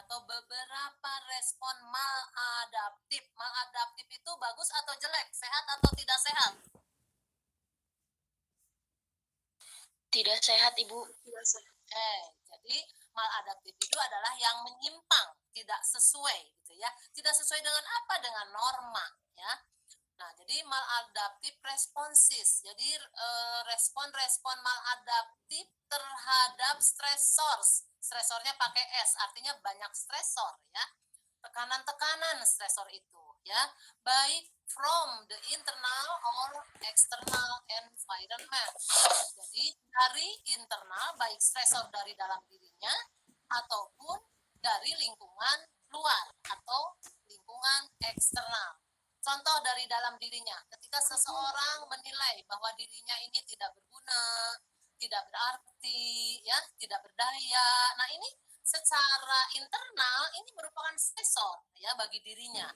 atau beberapa respon maladaptif. Maladaptif itu bagus atau jelek, sehat atau tidak sehat? Tidak sehat, Ibu. Jadi maladaptif itu adalah yang menyimpang, tidak sesuai gitu ya. Tidak sesuai dengan apa? Dengan norma ya. Nah, jadi maladaptif responsis. Jadi respon-respon maladaptif terhadap stresor. Stresornya pakai S, artinya banyak stresor ya. Tekanan-tekanan stresor itu ya, baik from the internal or external environment. Jadi dari internal, baik stresor dari dalam dirinya ataupun dari lingkungan luar atau lingkungan eksternal. Contoh dari dalam dirinya, ketika seseorang menilai bahwa dirinya ini tidak berguna, tidak berarti, ya, tidak berdaya. Nah, ini secara internal ini merupakan stresor ya bagi dirinya.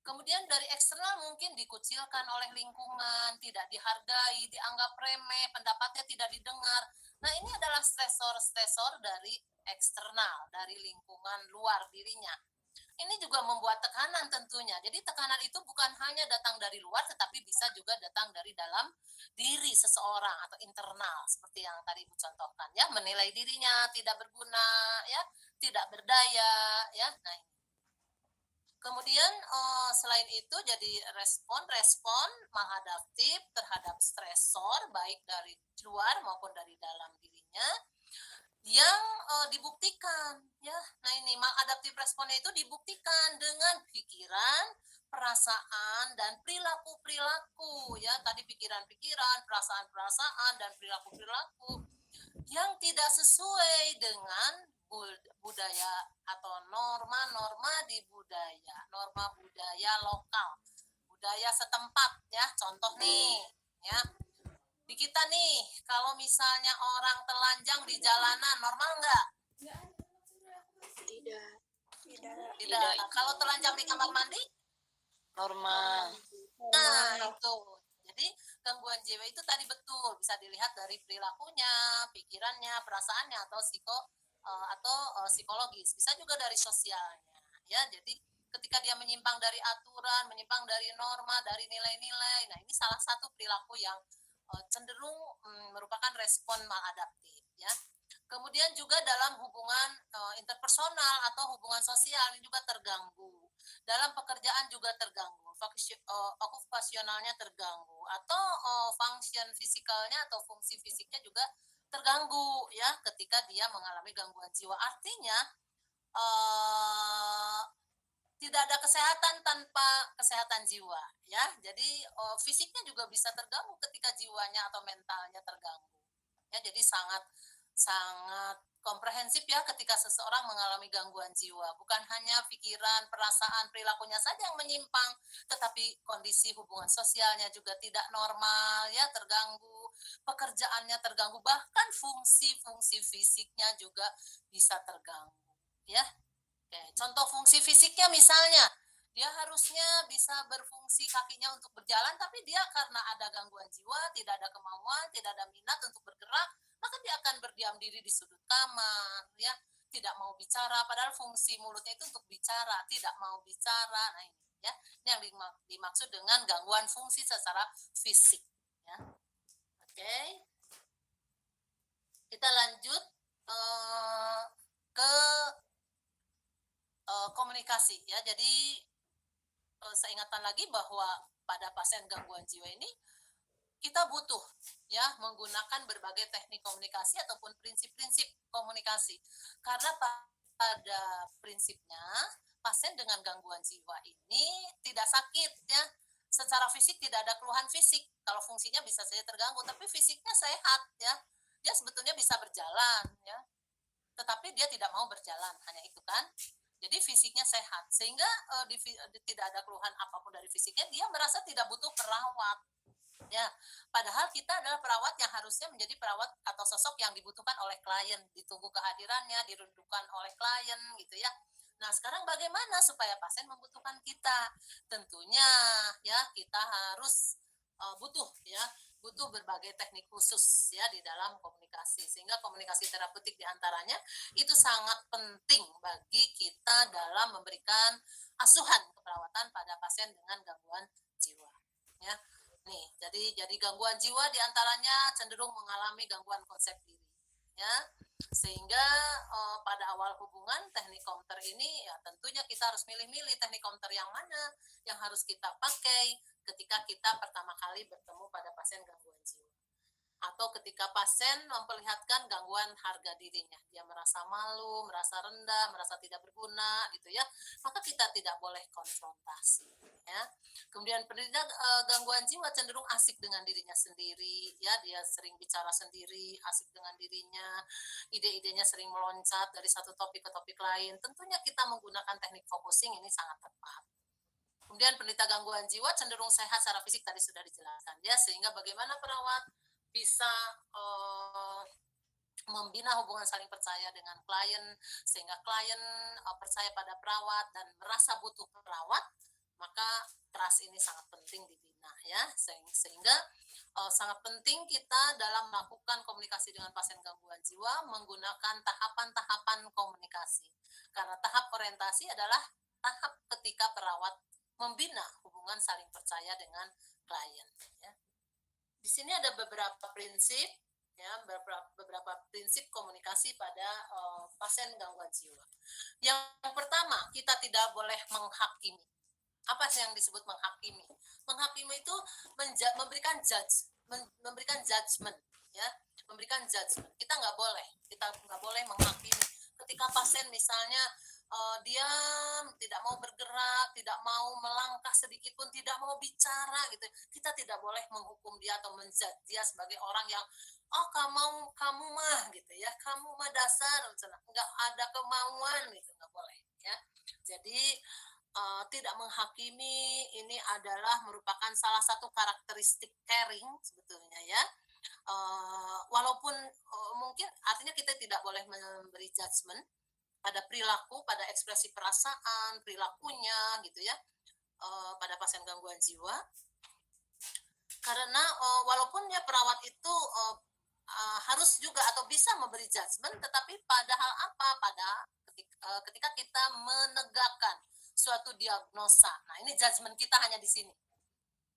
Kemudian dari eksternal mungkin dikucilkan oleh lingkungan, tidak dihargai, dianggap remeh, pendapatnya tidak didengar. Nah, ini adalah stresor-stresor dari eksternal, dari lingkungan luar dirinya. Ini juga membuat tekanan tentunya. Jadi tekanan itu bukan hanya datang dari luar, tetapi bisa juga datang dari dalam diri seseorang atau internal, seperti yang tadi Ibu contohkan ya, menilai dirinya tidak berguna, ya, tidak berdaya, ya. Nah, kemudian selain itu jadi respon-respon maladaptif terhadap stresor baik dari luar maupun dari dalam dirinya yang dibuktikan ya. Nah, ini maladaptif responnya itu dibuktikan dengan pikiran, perasaan dan perilaku-perilaku ya. Tadi pikiran-pikiran, perasaan-perasaan dan perilaku-perilaku yang tidak sesuai dengan budaya atau norma-norma di budaya, norma budaya lokal, budaya setempat ya. Contoh nih, ya. Di kita nih, kalau misalnya orang telanjang di jalanan, normal nggak? Tidak. Tidak. Kalau telanjang di kamar mandi? Normal. Nah, itu. Jadi gangguan jiwa itu tadi betul bisa dilihat dari perilakunya, pikirannya, perasaannya atau psikologis. Bisa juga dari sosialnya. Ya, jadi ketika dia menyimpang dari aturan, menyimpang dari norma, dari nilai-nilai. Nah, ini salah satu perilaku yang cenderung merupakan respon maladaptif ya. Kemudian juga dalam hubungan interpersonal atau hubungan sosial ini juga terganggu. Dalam pekerjaan juga terganggu, okupasionalnya terganggu atau function fisikalnya atau fungsi fisiknya juga terganggu ya ketika dia mengalami gangguan jiwa. Artinya tidak ada kesehatan tanpa kesehatan jiwa ya. Jadi fisiknya juga bisa terganggu ketika jiwanya atau mentalnya terganggu. Ya, jadi sangat komprehensif ya ketika seseorang mengalami gangguan jiwa. Bukan hanya pikiran, perasaan, perilakunya saja yang menyimpang, tetapi kondisi hubungan sosialnya juga tidak normal ya, terganggu, pekerjaannya terganggu, bahkan fungsi-fungsi fisiknya juga bisa terganggu ya. Oke, contoh fungsi fisiknya misalnya, dia harusnya bisa berfungsi kakinya untuk berjalan, tapi dia karena ada gangguan jiwa, tidak ada kemauan, tidak ada minat untuk bergerak, maka dia akan berdiam diri di sudut kamar, ya, tidak mau bicara, padahal fungsi mulutnya itu untuk bicara, tidak mau bicara. Nah, ini ya, ini yang dimaksud dengan gangguan fungsi secara fisik. Ya. Oke, kita lanjut ke komunikasi ya. Jadi saya ingatkan lagi bahwa pada pasien gangguan jiwa ini kita butuh ya menggunakan berbagai teknik komunikasi ataupun prinsip-prinsip komunikasi. Karena pada prinsipnya pasien dengan gangguan jiwa ini tidak sakit ya. Secara fisik tidak ada keluhan fisik. Kalau fungsinya bisa saja terganggu, tapi fisiknya sehat ya. Dia sebetulnya bisa berjalan ya. Tetapi dia tidak mau berjalan, hanya itu kan. Jadi fisiknya sehat, sehingga tidak ada keluhan apapun dari fisiknya, dia merasa tidak butuh perawat. Ya, padahal kita adalah perawat yang harusnya menjadi perawat atau sosok yang dibutuhkan oleh klien, ditunggu kehadirannya, dirindukan oleh klien gitu ya. Nah, sekarang bagaimana supaya pasien membutuhkan kita? Tentunya ya kita harus butuh berbagai teknik khusus ya di dalam komunikasi, sehingga komunikasi terapeutik diantaranya itu sangat penting bagi kita dalam memberikan asuhan keperawatan pada pasien dengan gangguan jiwa. Ya, nih, jadi gangguan jiwa diantaranya cenderung mengalami gangguan konsep diri. Ya, sehingga pada awal hubungan teknik counter ini ya tentunya kita harus milih-milih teknik counter yang mana yang harus kita pakai ketika kita pertama kali bertemu pada pasien gangguan jiwa. Atau ketika pasien memperlihatkan gangguan harga dirinya, dia merasa malu, merasa rendah, merasa tidak berguna, gitu ya, maka kita tidak boleh konfrontasi. Ya. Kemudian penderita gangguan jiwa cenderung asik dengan dirinya sendiri, ya, dia sering bicara sendiri, asik dengan dirinya, ide-idenya sering meloncat dari satu topik ke topik lain. Tentunya kita menggunakan teknik focusing ini sangat tepat. Kemudian penderita gangguan jiwa cenderung sehat secara fisik tadi sudah dijelaskan ya, sehingga bagaimana perawat bisa membina hubungan saling percaya dengan klien sehingga klien percaya pada perawat dan merasa butuh perawat, maka trust ini sangat penting dibina ya, sehingga sangat penting kita dalam melakukan komunikasi dengan pasien gangguan jiwa menggunakan tahapan-tahapan komunikasi, karena tahap orientasi adalah tahap ketika perawat membina hubungan saling percaya dengan klien ya. Di sini ada beberapa prinsip ya, beberapa prinsip komunikasi pada pasien gangguan jiwa. Yang pertama, kita tidak boleh menghakimi. Apa sih yang disebut menghakimi? Menghakimi itu memberikan judgment ya, memberikan judgment. Kita nggak boleh menghakimi. Ketika pasien misalnya diam, tidak mau bergerak, tidak mau melangkah sedikit pun, tidak mau bicara gitu. Kita tidak boleh menghukum dia atau menjudge dia sebagai orang yang kamu mah gitu ya, kamu mah dasar nggak ada kemauan gitu, nggak boleh ya. Jadi tidak menghakimi ini adalah merupakan salah satu karakteristik caring sebetulnya ya. Walaupun mungkin artinya kita tidak boleh memberi judgment pada perilaku, pada ekspresi perasaan, perilakunya gitu ya, pada pasien gangguan jiwa. Karena walaupun ya perawat itu harus juga atau bisa memberi judgment, tetapi pada hal apa? Ketika kita menegakkan suatu diagnosa. Nah, ini judgment kita hanya di sini.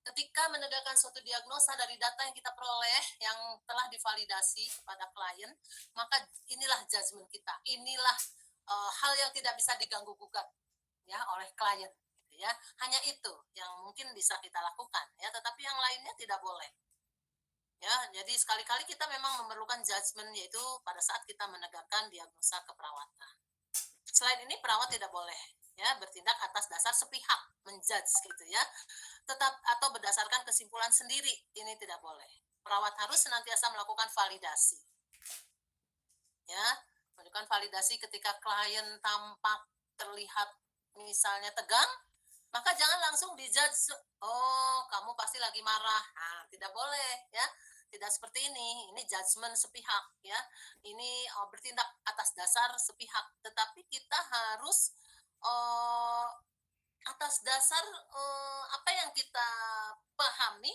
Ketika menegakkan suatu diagnosa dari data yang kita peroleh yang telah divalidasi kepada klien, maka inilah judgment kita. Inilah hal yang tidak bisa diganggu gugat ya oleh klien gitu ya. Hanya itu yang mungkin bisa kita lakukan ya, tetapi yang lainnya tidak boleh. Ya, jadi sekali-kali kita memang memerlukan judgment, yaitu pada saat kita menegakkan diagnosa keperawatan. Selain ini perawat tidak boleh ya bertindak atas dasar sepihak, menjudge gitu ya. Atau berdasarkan kesimpulan sendiri, ini tidak boleh. Perawat harus senantiasa melakukan validasi. Ya, melakukan validasi ketika klien tampak terlihat misalnya tegang, maka jangan langsung dijudge, oh kamu pasti lagi marah. Nah, tidak boleh ya. Tidak seperti ini judgement sepihak ya. Ini bertindak atas dasar sepihak, tetapi kita harus atas dasar apa yang kita pahami,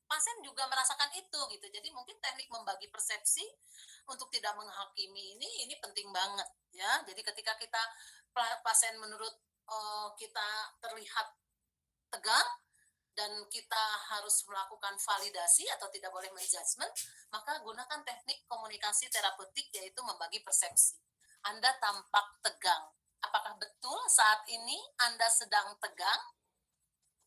pasien juga merasakan itu gitu. Jadi mungkin teknik membagi persepsi untuk tidak menghakimi ini penting banget ya. Jadi ketika kita pasien menurut kita terlihat tegang dan kita harus melakukan validasi atau tidak boleh menjudgment, maka gunakan teknik komunikasi terapeutik yaitu membagi persepsi. Anda tampak tegang. Apakah betul saat ini Anda sedang tegang?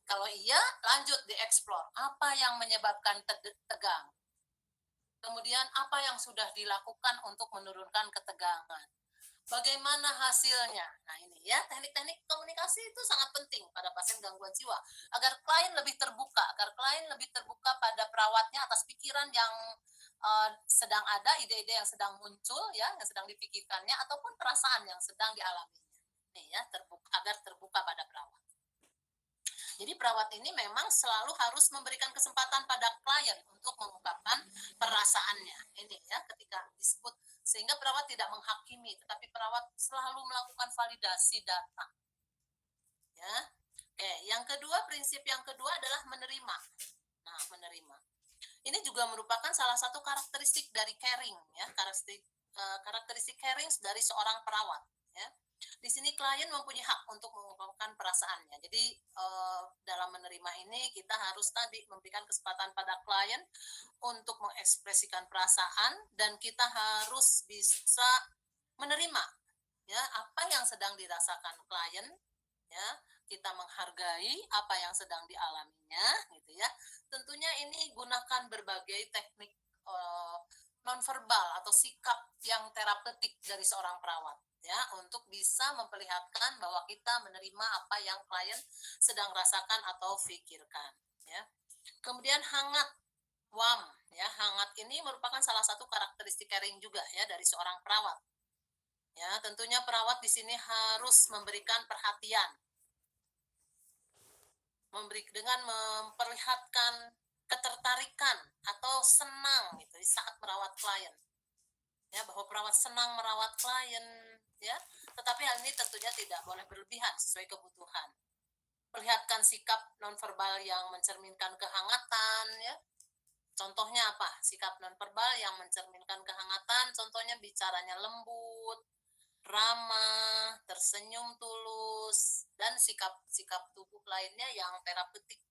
Kalau iya, lanjut dieksplor. Apa yang menyebabkan tegang? Kemudian apa yang sudah dilakukan untuk menurunkan ketegangan? Bagaimana hasilnya? Nah ini ya, teknik-teknik komunikasi itu sangat penting pada pasien gangguan jiwa. Agar klien lebih terbuka pada perawatnya atas pikiran yang sedang ada, ide-ide yang sedang muncul ya, yang sedang dipikirkannya, ataupun perasaan yang sedang dialaminya. Nih ya, agar terbuka pada perawat. Jadi perawat ini memang selalu harus memberikan kesempatan pada klien untuk mengungkapkan perasaannya. Ini ya, ketika disebut, sehingga perawat tidak menghakimi, tetapi perawat selalu melakukan validasi data. Ya. Oke, yang kedua, prinsip yang kedua adalah menerima. Nah, menerima. Ini juga merupakan salah satu karakteristik dari caring ya, karakteristik caring dari seorang perawat ya. Di sini klien mempunyai hak untuk mengungkapkan perasaannya. Jadi dalam menerima ini kita harus tadi memberikan kesempatan pada klien untuk mengekspresikan perasaan dan kita harus bisa menerima ya apa yang sedang dirasakan klien ya, kita menghargai apa yang sedang dialaminya gitu ya. Tentunya ini gunakan berbagai teknik nonverbal atau sikap yang terapeutik dari seorang perawat ya untuk bisa memperlihatkan bahwa kita menerima apa yang klien sedang rasakan atau pikirkan ya. Kemudian hangat, warm ya. Hangat ini merupakan salah satu karakteristik caring juga ya dari seorang perawat. Ya, tentunya perawat di sini harus memberikan perhatian dengan memperlihatkan ketertarikan atau senang gitu saat merawat klien. Ya, bahwa perawat senang merawat klien ya. Tetapi hal ini tentunya tidak boleh berlebihan sesuai kebutuhan. Perlihatkan sikap nonverbal yang mencerminkan kehangatan ya. Contohnya apa? Sikap nonverbal yang mencerminkan kehangatan, contohnya bicaranya lembut, ramah, tersenyum tulus, dan sikap-sikap tubuh lainnya yang terapeutik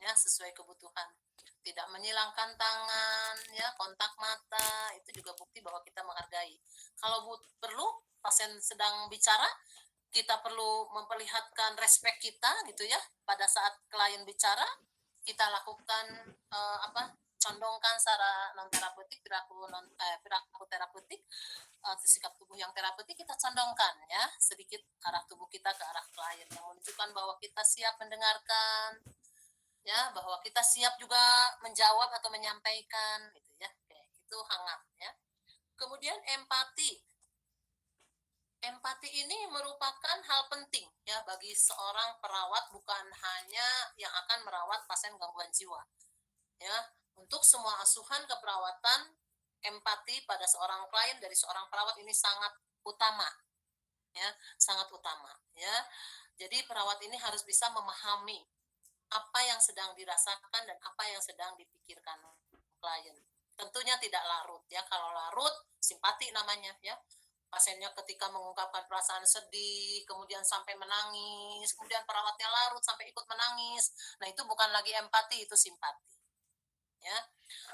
ya sesuai kebutuhan. Tidak menyilangkan tangan, ya kontak mata, itu juga bukti bahwa kita menghargai. Kalau perlu pasien sedang bicara, kita perlu memperlihatkan respect kita gitu ya pada saat klien bicara, kita lakukan condongkan secara non terapeutik, perilaku terapeutik, sikap tubuh yang terapeutik kita condongkan ya sedikit arah tubuh kita ke arah klien yang menunjukkan bahwa kita siap mendengarkan ya, bahwa kita siap juga menjawab atau menyampaikan gitu ya. Oke, itu hangat ya. Kemudian empati. Empati ini merupakan hal penting ya bagi seorang perawat, bukan hanya yang akan merawat pasien gangguan jiwa. Ya, untuk semua asuhan keperawatan, empati pada seorang klien dari seorang perawat ini sangat utama. Ya, sangat utama ya. Jadi perawat ini harus bisa memahami apa yang sedang dirasakan dan apa yang sedang dipikirkan klien. Tentunya tidak larut ya. Kalau larut, simpati namanya ya. Pasiennya ketika mengungkapkan perasaan sedih, kemudian sampai menangis, kemudian perawatnya larut sampai ikut menangis. Nah, itu bukan lagi empati, itu simpati. Ya.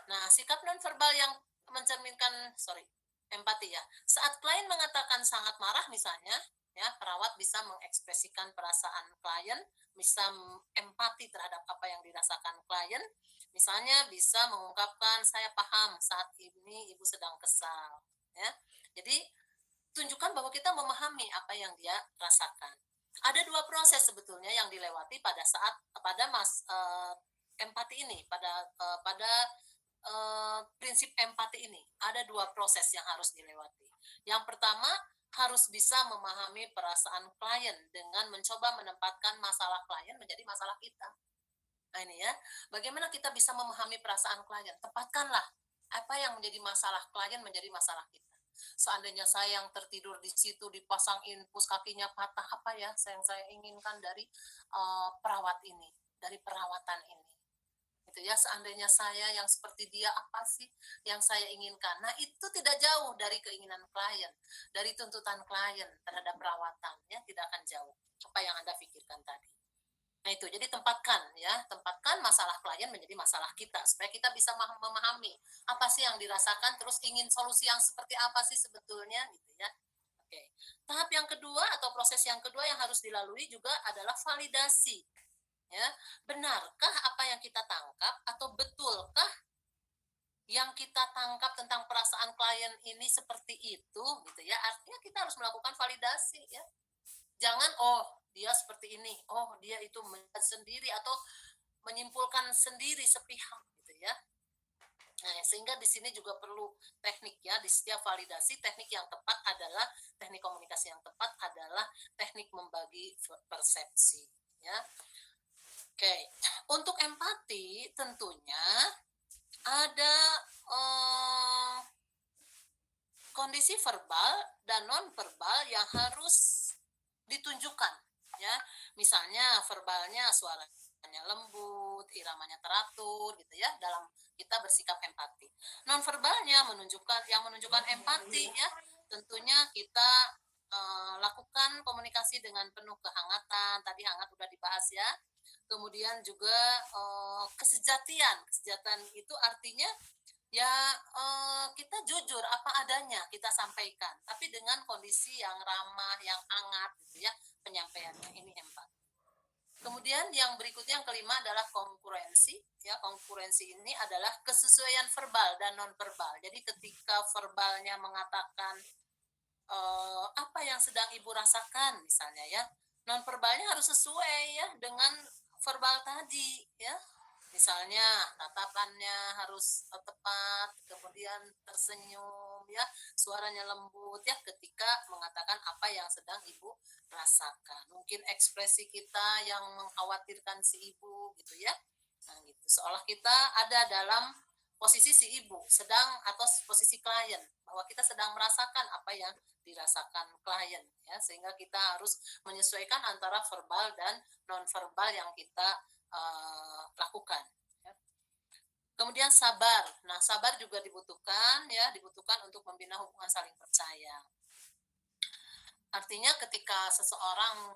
Nah, sikap nonverbal yang mencerminkan empati ya. Saat klien mengatakan sangat marah misalnya, ya, perawat bisa mengekspresikan perasaan klien, bisa empati terhadap apa yang dirasakan klien. Misalnya bisa mengungkapkan, saya paham saat ini ibu sedang kesal, ya. Jadi tunjukkan bahwa kita memahami apa yang dia rasakan. Ada dua proses sebetulnya yang dilewati pada saat empati ini, pada prinsip empati ini. Ada dua proses yang harus dilewati. Yang pertama, harus bisa memahami perasaan klien dengan mencoba menempatkan masalah klien menjadi masalah kita. Nah ini ya, bagaimana kita bisa memahami perasaan klien? Tempatkanlah apa yang menjadi masalah klien menjadi masalah kita. Seandainya saya yang tertidur di situ dipasang infus kakinya patah, apa ya yang saya inginkan dari perawat ini, dari perawatan ini. Gitu ya, seandainya saya yang seperti dia, apa sih yang saya inginkan? Nah, itu tidak jauh dari keinginan klien, dari tuntutan klien terhadap perawatan, ya, tidak akan jauh apa yang Anda pikirkan tadi. Nah, itu jadi tempatkan masalah klien menjadi masalah kita supaya kita bisa memahami apa sih yang dirasakan, terus ingin solusi yang seperti apa sih sebetulnya gitu ya. Oke. Tahap yang kedua atau proses yang kedua yang harus dilalui juga adalah validasi. Ya, benarkah apa yang kita tangkap atau betulkah yang kita tangkap tentang perasaan klien ini seperti itu gitu ya. Artinya kita harus melakukan validasi ya. Jangan dia seperti ini, dia itu sendiri atau menyimpulkan sendiri sepihak gitu ya. Nah, sehingga di sini juga perlu teknik ya, di setiap validasi teknik yang tepat adalah teknik komunikasi yang tepat adalah teknik membagi persepsi ya. Oke, untuk empati tentunya ada kondisi verbal dan non verbal yang harus ditunjukkan ya. Misalnya verbalnya suaranya lembut, iramanya teratur gitu ya dalam kita bersikap empati. Non verbalnya menunjukkan empati ya. Tentunya kita lakukan komunikasi dengan penuh kehangatan, tadi hangat udah dibahas ya. Kemudian juga kesejatian itu artinya ya kita jujur apa adanya kita sampaikan, tapi dengan kondisi yang ramah, yang hangat gitu ya penyampaiannya, ini empat. Kemudian yang berikutnya yang kelima adalah kongruensi. Ya, kongruensi ini adalah kesesuaian verbal dan non verbal. Jadi ketika verbalnya mengatakan apa yang sedang ibu rasakan misalnya ya, non verbalnya harus sesuai ya dengan verbal tadi ya. Misalnya tatapannya harus tepat, kemudian tersenyum ya, suaranya lembut ya ketika mengatakan apa yang sedang ibu rasakan. Mungkin ekspresi kita yang mengkhawatirkan si ibu gitu ya. Nah, gitu. Seolah kita ada dalam posisi si ibu, sedang atau posisi klien, bahwa kita sedang merasakan apa yang dirasakan klien ya, sehingga kita harus menyesuaikan antara verbal dan non verbal yang kita lakukan ya. Kemudian sabar. Nah, sabar juga dibutuhkan ya, dibutuhkan untuk membina hubungan saling percaya. Artinya ketika seseorang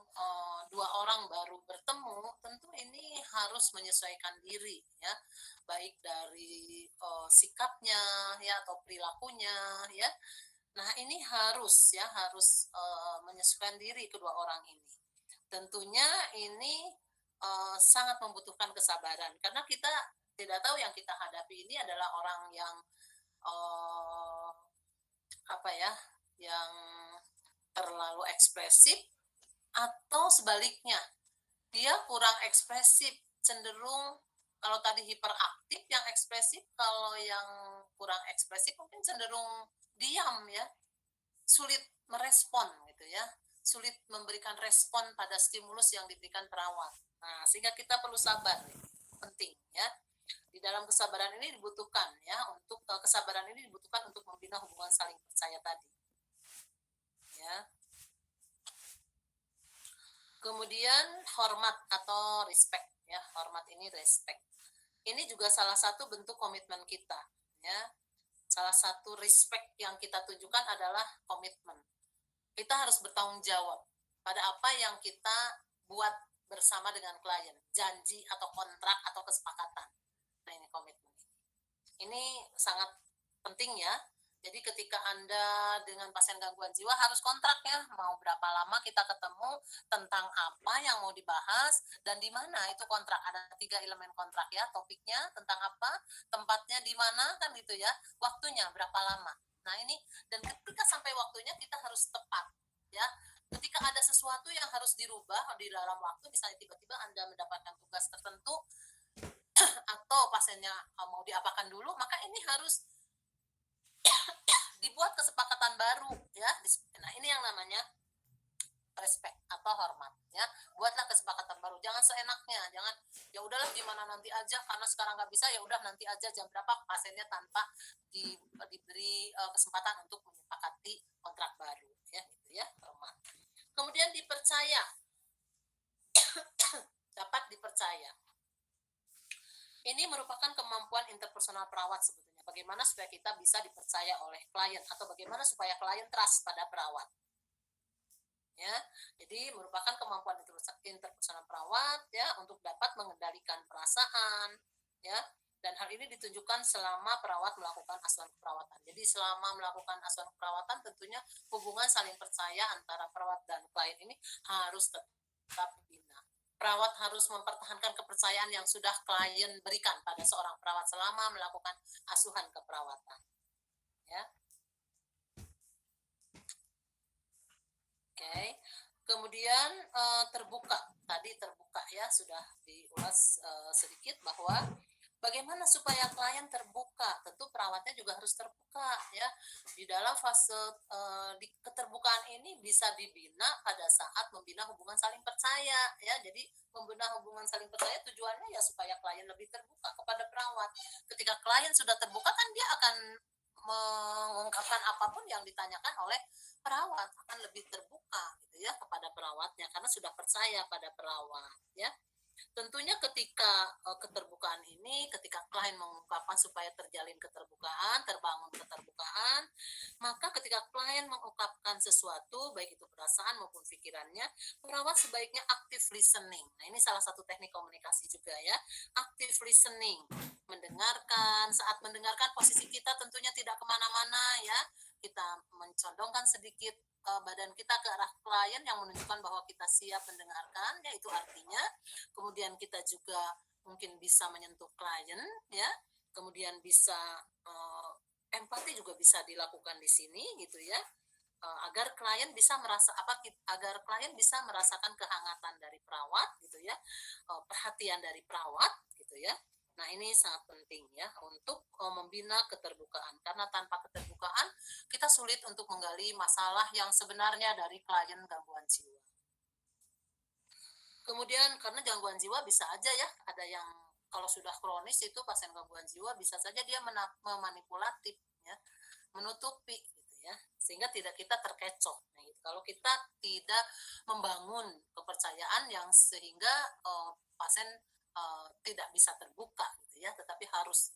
dua orang baru bertemu, tentu ini harus menyesuaikan diri ya, baik dari sikapnya ya atau perilakunya ya. Nah, ini harus ya, harus menyesuaikan diri kedua orang ini. Tentunya ini sangat membutuhkan kesabaran karena kita tidak tahu yang kita hadapi ini adalah orang yang apa ya, yang terlalu ekspresif atau sebaliknya dia kurang ekspresif, cenderung kalau tadi hiperaktif yang ekspresif, kalau yang kurang ekspresif mungkin cenderung diam ya, sulit merespon gitu ya, sulit memberikan respon pada stimulus yang diberikan perawat. Nah, sehingga kita perlu sabar, penting ya. Di dalam kesabaran ini dibutuhkan ya, untuk kesabaran ini dibutuhkan untuk membina hubungan saling percaya tadi. Ya. Kemudian hormat atau respect ya, hormat ini respect. Ini juga salah satu bentuk komitmen kita ya. Salah satu respect yang kita tunjukkan adalah komitmen. Kita harus bertanggung jawab pada apa yang kita buat bersama dengan klien, janji atau kontrak atau kesepakatan. Nah, ini komitmen. Ini sangat penting ya. Jadi ketika Anda dengan pasien gangguan jiwa harus kontrak ya, mau berapa lama kita ketemu, tentang apa yang mau dibahas, dan di mana itu kontrak. Ada 3 elemen kontrak ya, topiknya tentang apa, tempatnya di mana kan gitu ya, waktunya berapa lama. Nah ini, dan ketika sampai waktunya kita harus tepat ya. Ketika ada sesuatu yang harus dirubah di dalam waktu, misalnya tiba-tiba Anda mendapatkan tugas tertentu, atau pasiennya mau diapakan dulu, maka ini harus dibuat kesepakatan baru ya. Nah, ini yang namanya respect atau hormat ya. Buatlah kesepakatan baru, jangan seenaknya, jangan ya udahlah gimana nanti aja karena sekarang nggak bisa, ya udah nanti aja jam berapa pasiennya, tanpa diberi kesempatan untuk menyepakati kontrak baru ya, gitu ya, hormat. Kemudian dipercaya. Dapat dipercaya. Ini merupakan kemampuan interpersonal perawat sebetulnya. Bagaimana supaya kita bisa dipercaya oleh klien, atau bagaimana supaya klien trust pada perawat. Ya, jadi merupakan kemampuan interpersonal perawat ya untuk dapat mengendalikan perasaan ya, dan hal ini ditunjukkan selama perawat melakukan asuhan keperawatan. Jadi selama melakukan asuhan keperawatan tentunya hubungan saling percaya antara perawat dan klien ini harus tetap dibina. Perawat harus mempertahankan kepercayaan yang sudah klien berikan pada seorang perawat selama melakukan asuhan keperawatan. Ya. Oke. Kemudian terbuka. Tadi terbuka ya, sudah diulas sedikit bahwa bagaimana supaya klien terbuka? Tentu perawatnya juga harus terbuka ya. Di dalam fase keterbukaan ini bisa dibina pada saat membina hubungan saling percaya ya. Jadi membina hubungan saling percaya tujuannya ya supaya klien lebih terbuka kepada perawat. Ketika klien sudah terbuka kan dia akan mengungkapkan apapun yang ditanyakan oleh perawat, akan lebih terbuka gitu ya kepada perawatnya karena sudah percaya pada perawat ya. Tentunya ketika keterbukaan ini, ketika klien mengungkapkan supaya terjalin keterbukaan, terbangun keterbukaan, maka ketika klien mengungkapkan sesuatu, baik itu perasaan maupun pikirannya, perawat sebaiknya active listening. Nah, ini salah satu teknik komunikasi juga ya, active listening. Mendengarkan, saat mendengarkan posisi kita tentunya tidak kemana-mana ya, kita mencondongkan sedikit badan kita ke arah klien yang menunjukkan bahwa kita siap mendengarkan, yaitu artinya kemudian kita juga mungkin bisa menyentuh klien ya, kemudian bisa empati juga bisa dilakukan di sini gitu ya, agar klien bisa agar klien bisa merasakan kehangatan dari perawat gitu ya, perhatian dari perawat gitu ya. Nah, ini sangat penting ya untuk membina keterbukaan, karena tanpa keterbukaan kita sulit untuk menggali masalah yang sebenarnya dari klien gangguan jiwa. Kemudian karena gangguan jiwa bisa aja ya, ada yang kalau sudah kronis itu pasien gangguan jiwa bisa saja dia memanipulatif ya, menutupi gitu ya, sehingga tidak kita terkecoh. Nah, gitu. Kalau kita tidak membangun kepercayaan yang sehingga pasien tidak bisa terbuka gitu ya, tetapi harus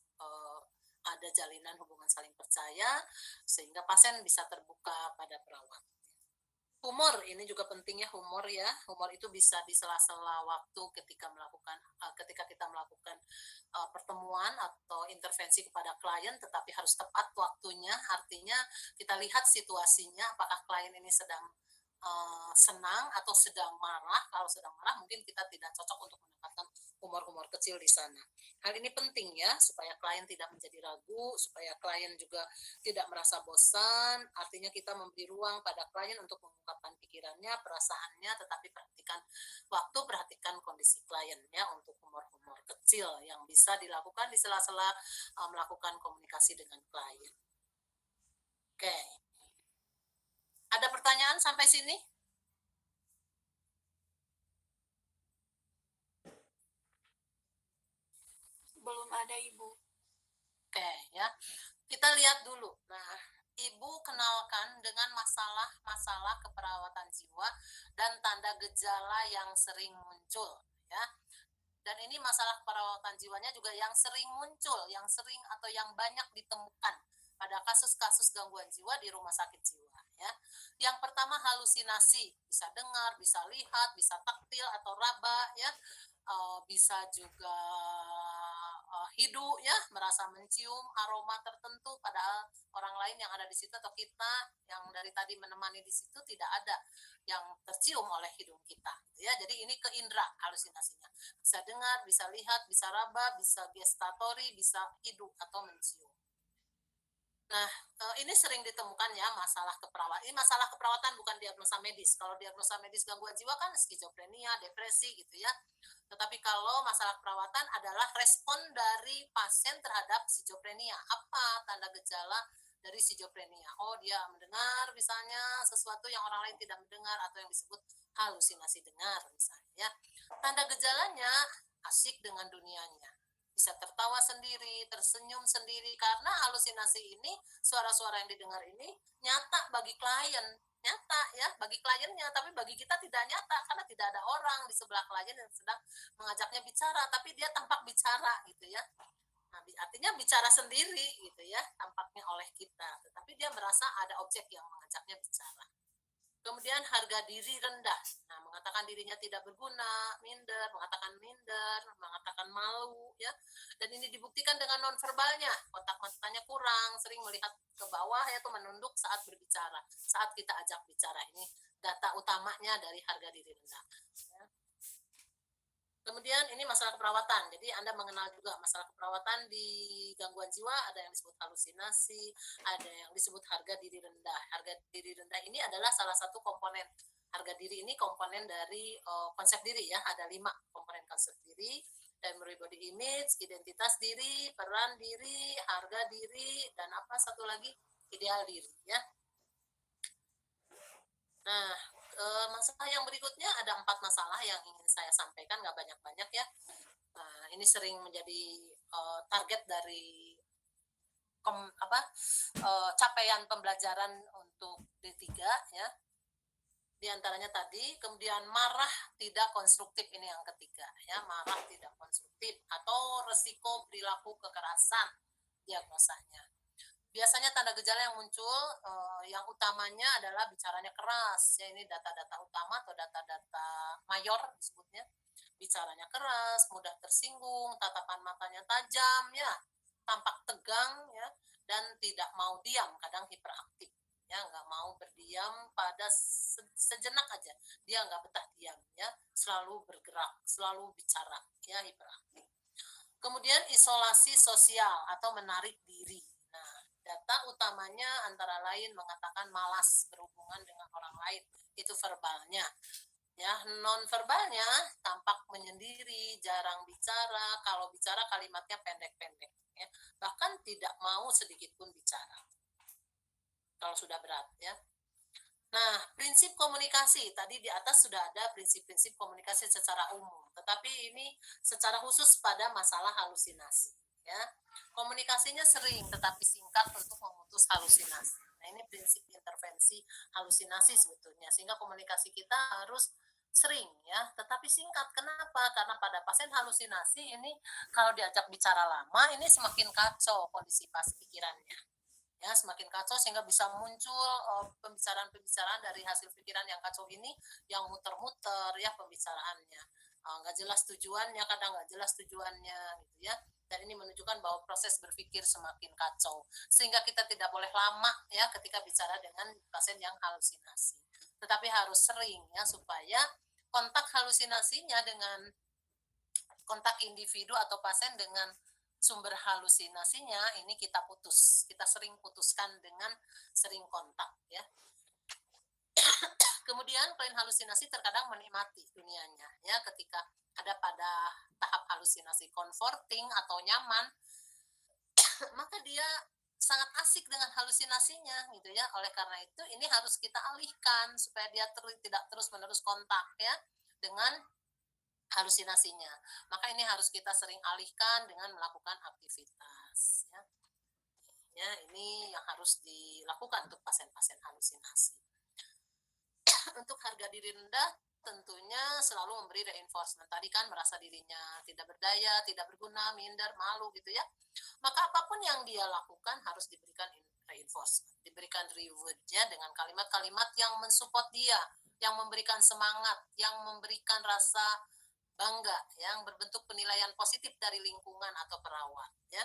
ada jalinan hubungan saling percaya sehingga pasien bisa terbuka pada perawat. Humor ini juga penting ya, humor ya. Humor itu bisa di sela-sela waktu ketika kita melakukan pertemuan atau intervensi kepada klien, tetapi harus tepat waktunya. Artinya kita lihat situasinya, apakah klien ini sedang senang atau sedang marah. Kalau sedang marah mungkin kita tidak cocok untuk mendapatkan humor-humor kecil di sana. Hal ini penting ya, supaya klien tidak menjadi ragu, supaya klien juga tidak merasa bosan. Artinya kita memberi ruang pada klien untuk mengungkapkan pikirannya, perasaannya, tetapi perhatikan waktu, perhatikan kondisi klien ya, untuk humor-humor kecil yang bisa dilakukan di sela-sela melakukan komunikasi dengan klien. Oke. Ada pertanyaan sampai sini? Belum ada, Ibu. Oke ya, kita lihat dulu. Nah, Ibu kenalkan dengan masalah-masalah keperawatan jiwa dan tanda gejala yang sering muncul ya. Dan ini masalah perawatan jiwanya juga yang sering muncul, yang sering atau yang banyak ditemukan pada kasus-kasus gangguan jiwa di rumah sakit jiwa ya. Yang pertama halusinasi, bisa dengar, bisa lihat, bisa taktil atau raba ya. Bisa juga hidu ya, merasa mencium aroma tertentu padahal orang lain yang ada di situ atau kita yang dari tadi menemani di situ tidak ada yang tercium oleh hidung kita gitu ya. Jadi ini ke indera halusinasinya, bisa dengar, bisa lihat, bisa raba, bisa gestatori, bisa hidu atau mencium. Nah, ini sering ditemukan ya masalah keperawatan. Ini masalah keperawatan bukan diagnosa medis. Kalau diagnosa medis gangguan jiwa kan skizofrenia, depresi gitu ya. Tetapi kalau masalah perawatan adalah respon dari pasien terhadap skizofrenia. Apa tanda gejala dari skizofrenia? Oh, dia mendengar misalnya sesuatu yang orang lain tidak mendengar atau yang disebut halusinasi dengar misalnya. Tanda gejalanya asik dengan dunianya, bisa tertawa sendiri, tersenyum sendiri, karena halusinasi ini, suara-suara yang didengar ini nyata bagi klien, nyata ya bagi kliennya, tapi bagi kita tidak nyata karena tidak ada orang di sebelah klien yang sedang mengajaknya bicara, tapi dia tampak bicara gitu ya. Nah, artinya bicara sendiri gitu ya, tampaknya oleh kita, tetapi dia merasa ada objek yang mengajaknya bicara. Kemudian harga diri rendah. Nah, mengatakan dirinya tidak berguna, mengatakan malu, ya. Dan ini dibuktikan dengan nonverbalnya. Kontak matanya kurang, sering melihat ke bawah, yaitu menunduk saat berbicara, saat kita ajak bicara. Ini data utamanya dari harga diri rendah. Ya. Kemudian ini masalah keperawatan. Jadi Anda mengenal juga masalah keperawatan di gangguan jiwa, ada yang disebut halusinasi, ada yang disebut harga diri rendah. Harga diri rendah ini adalah salah satu komponen. Harga diri ini komponen dari konsep diri ya, ada 5 komponen konsep diri. Primary body image, identitas diri, peran diri, harga diri, dan apa satu lagi, ideal diri ya. Nah, masalah yang berikutnya ada 4 masalah yang ingin saya sampaikan, nggak banyak-banyak ya. Nah, ini sering menjadi target dari capaian pembelajaran untuk D3 ya. Di antaranya tadi, kemudian marah tidak konstruktif, ini yang ketiga ya, marah tidak konstruktif atau resiko perilaku kekerasan diagnosanya. Biasanya tanda gejala yang muncul yang utamanya adalah bicaranya keras, ya ini data-data utama atau data-data mayor disebutnya. Bicaranya keras, mudah tersinggung, tatapan matanya tajam, ya, tampak tegang, ya, dan tidak mau diam, kadang hiperaktif, ya, nggak mau berdiam pada sejenak aja, dia nggak betah diam, ya, selalu bergerak, selalu bicara, ya, hiperaktif. Kemudian isolasi sosial atau menarik diri. Nah, data utamanya antara lain mengatakan malas berhubungan dengan orang lain, itu verbalnya. Ya, non verbalnya tampak menyendiri, jarang bicara, kalau bicara kalimatnya pendek-pendek, ya. Bahkan tidak mau sedikit pun bicara. Kalau sudah berat, ya. Nah, prinsip komunikasi tadi di atas sudah ada prinsip-prinsip komunikasi secara umum, tetapi ini secara khusus pada masalah halusinasi, ya. Komunikasinya sering tetapi singkat untuk memutus halusinasi. Nah, ini prinsip intervensi halusinasi sebetulnya, sehingga komunikasi kita harus sering, ya, tetapi singkat. Kenapa? Karena pada pasien halusinasi ini kalau diajak bicara lama ini semakin kacau kondisi pas pikirannya, ya, semakin kacau sehingga bisa muncul pembicaraan-pembicaraan dari hasil pikiran yang kacau ini yang muter-muter, ya, pembicaraannya nggak jelas tujuannya, kadang nggak jelas tujuannya gitu, ya, dan ini menunjukkan bahwa proses berpikir semakin kacau sehingga kita tidak boleh lama, ya, ketika bicara dengan pasien yang halusinasi, tetapi harus sering, ya, supaya kontak halusinasinya dengan kontak individu atau pasien dengan sumber halusinasinya ini kita putus, kita sering putuskan dengan sering kontak, ya. Kemudian klien halusinasi terkadang menikmati dunianya, ya, ketika ada pada tahap halusinasi comforting atau nyaman, maka dia sangat asik dengan halusinasinya gitu, ya. Oleh karena itu ini harus kita alihkan supaya dia tidak terus-menerus kontak, ya, dengan halusinasinya. Maka ini harus kita sering alihkan dengan melakukan aktivitas, ya. Ya, ini yang harus dilakukan untuk pasien-pasien halusinasi. Untuk harga diri rendah tentunya selalu memberi reinforcement. Tadi kan merasa dirinya tidak berdaya, tidak berguna, minder, malu gitu, ya. Maka apapun yang dia lakukan harus diberikan reinforcement, diberikan reward-nya dengan kalimat-kalimat yang mensupport dia, yang memberikan semangat, yang memberikan rasa bangga, yang berbentuk penilaian positif dari lingkungan atau perawat, ya.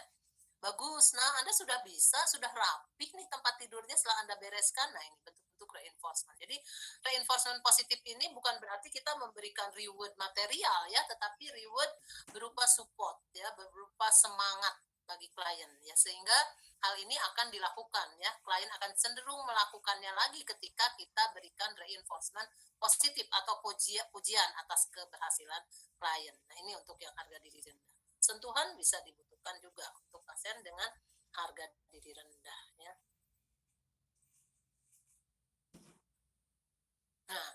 Bagus, nah Anda sudah bisa, sudah rapih nih tempat tidurnya setelah Anda bereskan. Nah, ini bentuk-bentuk reinforcement. Jadi reinforcement positif ini bukan berarti kita memberikan reward material, ya, tetapi reward berupa support, ya, berupa semangat bagi klien, ya, sehingga hal ini akan dilakukan, ya. Klien akan cenderung melakukannya lagi ketika kita berikan reinforcement positif atau pujian atas keberhasilan klien. Nah, ini untuk yang harga diri rendah. Sentuhan bisa dibutuhkan juga untuk pasien dengan harga diri rendah, ya. Nah,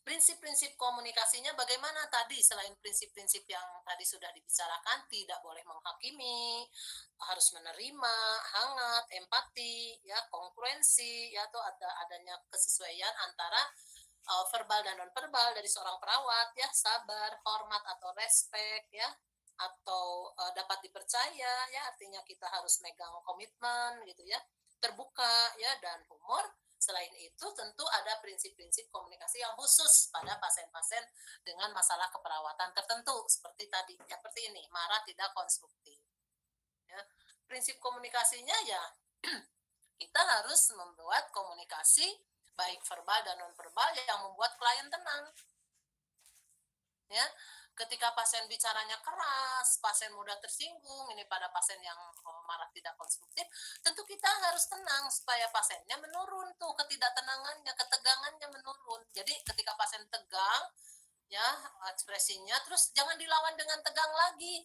prinsip-prinsip komunikasinya bagaimana tadi? Selain prinsip-prinsip yang tadi sudah dibicarakan, tidak boleh menghakimi, harus menerima, hangat, empati, ya, kongruensi, ya, atau adanya kesesuaian antara verbal dan non verbal dari seorang perawat, ya, sabar, hormat atau respect, ya, atau dapat dipercaya, ya, artinya kita harus megang komitmen gitu, ya, terbuka, ya, dan humor. Selain itu tentu ada prinsip-prinsip komunikasi yang khusus pada pasien-pasien dengan masalah keperawatan tertentu seperti tadi, ya, seperti ini, marah tidak konstruktif, ya. Prinsip komunikasinya, ya, kita harus membuat komunikasi baik verbal dan non verbal yang membuat klien tenang, ya. Ketika pasien bicaranya keras, pasien mudah tersinggung, ini pada pasien yang marah tidak konstruktif, tentu kita harus tenang supaya pasiennya menurun tuh ketidaktenangannya, ketegangannya menurun. Jadi ketika pasien tegang, ya, ekspresinya, terus jangan dilawan dengan tegang lagi.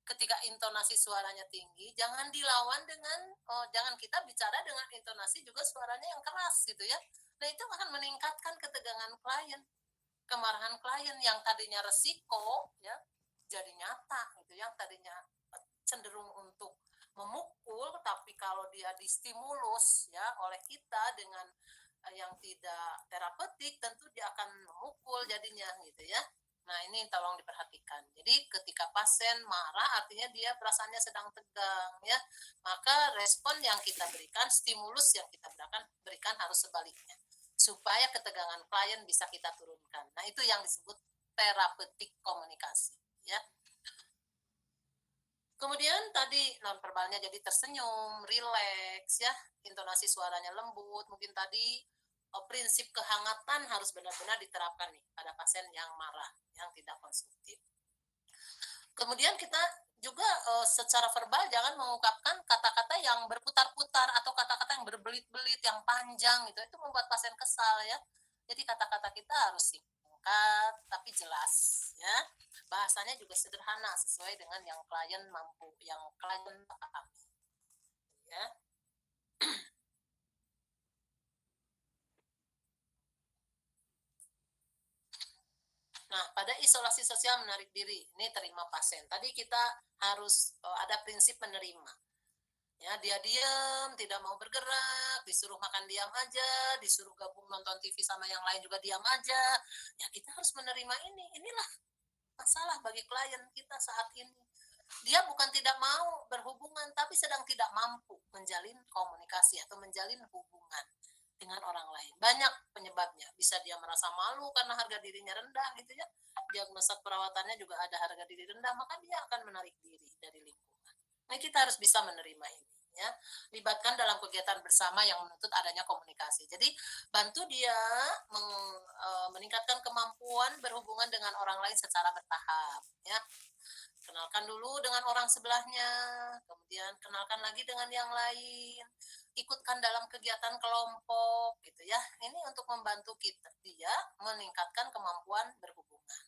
Ketika intonasi suaranya tinggi, jangan dilawan dengan jangan kita bicara dengan intonasi juga suaranya yang keras gitu, ya. Nah, itu akan meningkatkan ketegangan klien, kemarahan klien yang tadinya resiko, ya, jadi nyata gitu, yang tadinya cenderung untuk memukul, tapi kalau dia distimulus, ya, oleh kita dengan yang tidak terapeutik tentu dia akan memukul jadinya gitu ya. Nah, ini tolong diperhatikan. Jadi ketika pasien marah artinya dia perasaannya sedang tegang ya. Maka respon yang kita berikan, stimulus yang kita berikan harus sebaliknya. Supaya ketegangan klien bisa kita turunkan. Nah, itu yang disebut terapeutik komunikasi ya. Kemudian tadi nonverbalnya jadi tersenyum, rileks ya, intonasi suaranya lembut. Mungkin tadi prinsip kehangatan harus benar-benar diterapkan nih pada pasien yang marah, yang tidak konstruktif. Kemudian kita juga secara verbal jangan mengungkapkan kata-kata yang berputar-putar atau kata-kata yang berbelit-belit, yang panjang gitu. Itu membuat pasien kesal ya. Jadi kata-kata kita harus singkat tapi jelas ya. Bahasanya juga sederhana sesuai dengan yang klien mampu, yang klien pahami ya. Nah, pada isolasi sosial menarik diri, ini terima pasien. Tadi kita harus ada prinsip menerima. Ya, dia diam, tidak mau bergerak, disuruh makan diam aja, disuruh gabung nonton TV sama yang lain juga diam aja. Ya, kita harus menerima ini. Inilah masalah bagi klien kita saat ini. Dia bukan tidak mau berhubungan, tapi sedang tidak mampu menjalin komunikasi atau menjalin hubungan dengan orang lain. Banyak penyebabnya. Bisa dia merasa malu karena harga dirinya rendah gitu ya. Diagnosa perawatannya juga ada harga diri rendah, maka dia akan menarik diri dari lingkungan. Nah, kita harus bisa menerima ini ya. Libatkan dalam kegiatan bersama yang menuntut adanya komunikasi. Jadi bantu dia meningkatkan kemampuan berhubungan dengan orang lain secara bertahap ya. Kenalkan dulu dengan orang sebelahnya, kemudian kenalkan lagi dengan yang lain, ikutkan dalam kegiatan kelompok gitu ya. Ini untuk membantu dia meningkatkan kemampuan berhubungan.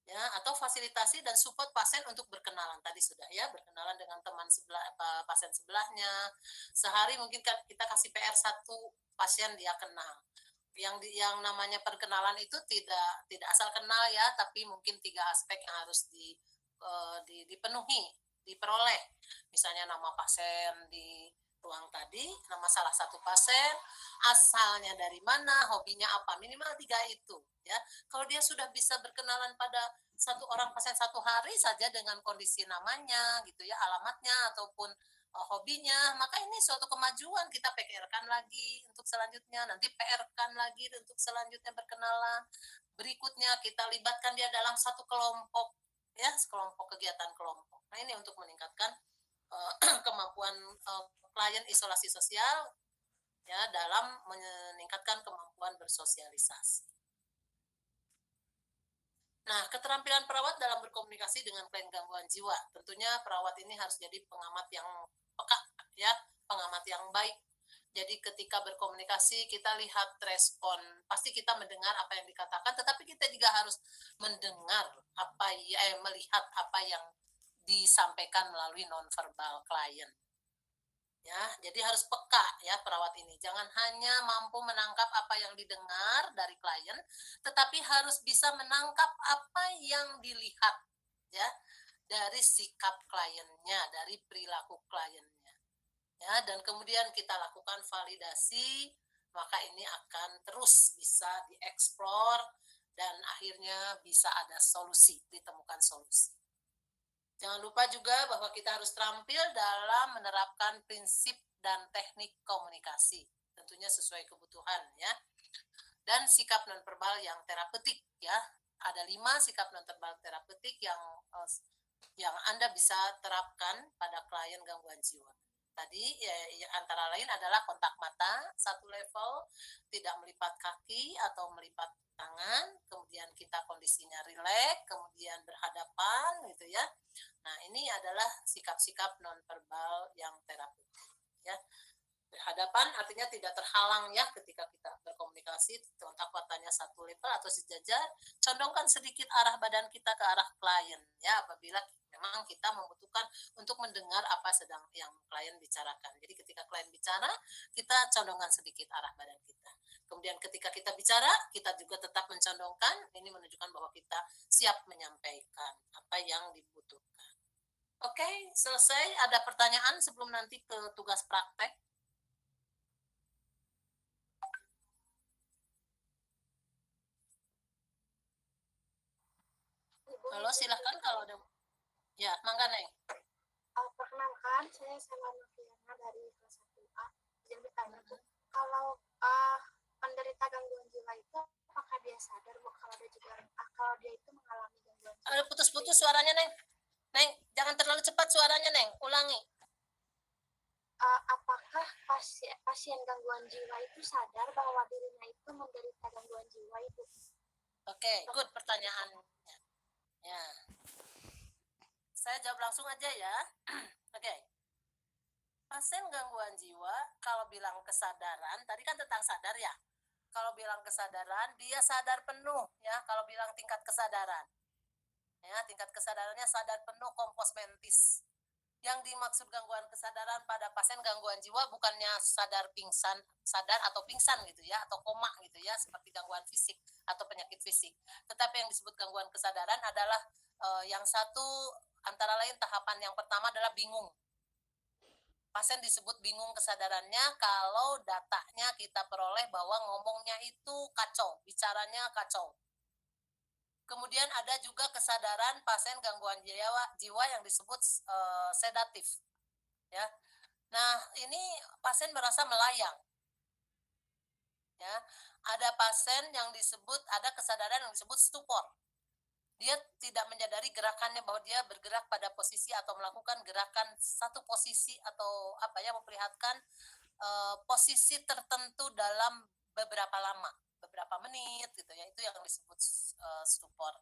Ya, atau fasilitasi dan support pasien untuk berkenalan tadi sudah ya, berkenalan dengan teman sebelah pasien sebelahnya. Sehari mungkin kita kasih PR satu pasien dia kenal. Yang namanya perkenalan itu tidak asal kenal ya, tapi mungkin 3 aspek yang harus dipenuhi, diperoleh. Misalnya nama pasien di ruang tadi, nama salah satu pasien, asalnya dari mana, hobinya apa, minimal 3 itu ya. Kalau dia sudah bisa berkenalan pada satu orang pasien satu hari saja dengan kondisi namanya gitu ya, alamatnya ataupun hobinya, maka ini suatu kemajuan. Kita PR-kan lagi untuk selanjutnya, nanti PR-kan lagi untuk selanjutnya berkenalan. Berikutnya kita libatkan dia dalam satu kelompok ya, kelompok kegiatan kelompok. Nah, ini untuk meningkatkan kemampuan klien isolasi sosial ya dalam meningkatkan kemampuan bersosialisasi. Nah, keterampilan perawat dalam berkomunikasi dengan klien gangguan jiwa. Tentunya perawat ini harus jadi pengamat yang peka ya, pengamat yang baik. Jadi ketika berkomunikasi kita lihat respon, pasti kita mendengar apa yang dikatakan, tetapi kita juga harus mendengar melihat apa yang disampaikan melalui nonverbal klien. Ya, jadi harus peka ya perawat ini. Jangan hanya mampu menangkap apa yang didengar dari klien, tetapi harus bisa menangkap apa yang dilihat ya dari sikap kliennya, dari perilaku kliennya. Ya, dan kemudian kita lakukan validasi, maka ini akan terus bisa dieksplor dan akhirnya bisa ada solusi, ditemukan solusi. Jangan lupa juga bahwa kita harus terampil dalam menerapkan prinsip dan teknik komunikasi, tentunya sesuai kebutuhan ya. Dan sikap nonverbal yang terapeutik ya. Ada 5 sikap nonverbal terapeutik yang Anda bisa terapkan pada klien gangguan jiwa. Tadi ya, antara lain adalah kontak mata, 1 level, tidak melipat kaki atau melipat tangan, kemudian kita kondisinya rileks, kemudian berhadapan gitu ya. Nah, ini adalah sikap-sikap nonverbal yang terapeutik ya. Berhadapan artinya tidak terhalang ya ketika kita berkomunikasi, kontak matanya 1 level atau sejajar, condongkan sedikit arah badan kita ke arah klien ya apabila memang kita membutuhkan untuk mendengar apa sedang yang klien bicarakan. Jadi ketika klien bicara, kita condongkan sedikit arah badan kita. Kemudian ketika kita bicara, kita juga tetap mencondongkan, ini menunjukkan bahwa kita siap menyampaikan apa yang dibutuhkan. Oke, selesai. Ada pertanyaan sebelum nanti ke tugas praktek? Halo, silahkan kalau ada. Ya, mangga Neng. Perkenalkan, saya Selma Noviana dari kelas 1A. Izin bertanya, Mm-mm. kalau penderita gangguan jiwa itu apakah dia sadar bahwa kalau dia juga kalau dia itu mengalami gangguan jiwa? Putus-putus suaranya Neng. Neng, jangan terlalu cepat suaranya Neng. Ulangi. Apakah pasien gangguan jiwa itu sadar bahwa dirinya itu menderita gangguan jiwa itu? Oke, good pertanyaannya. Ya, saya jawab langsung aja ya. Oke. Pasien gangguan jiwa kalau bilang kesadaran, tadi kan tentang sadar ya. Kalau bilang kesadaran, dia sadar penuh ya. Kalau bilang tingkat kesadaran, ya tingkat kesadarannya sadar penuh kompos mentis. Yang dimaksud gangguan kesadaran pada pasien gangguan jiwa bukannya sadar pingsan, sadar atau pingsan gitu ya, atau koma gitu ya, seperti gangguan fisik atau penyakit fisik. Tetapi yang disebut gangguan kesadaran adalah yang satu antara lain tahapan yang pertama adalah bingung. Pasien disebut bingung kesadarannya kalau datanya kita peroleh bahwa ngomongnya itu kacau, bicaranya kacau. Kemudian ada juga kesadaran pasien gangguan jiwa yang disebut sedatif. Ya. Nah, ini pasien merasa melayang. Ya. Ada pasien yang disebut, ada kesadaran yang disebut stupor. Dia tidak menyadari gerakannya bahwa dia bergerak pada posisi atau melakukan gerakan satu posisi atau apa ya, memperlihatkan posisi tertentu dalam beberapa lama, beberapa menit gitu ya. Itu yang disebut stupor.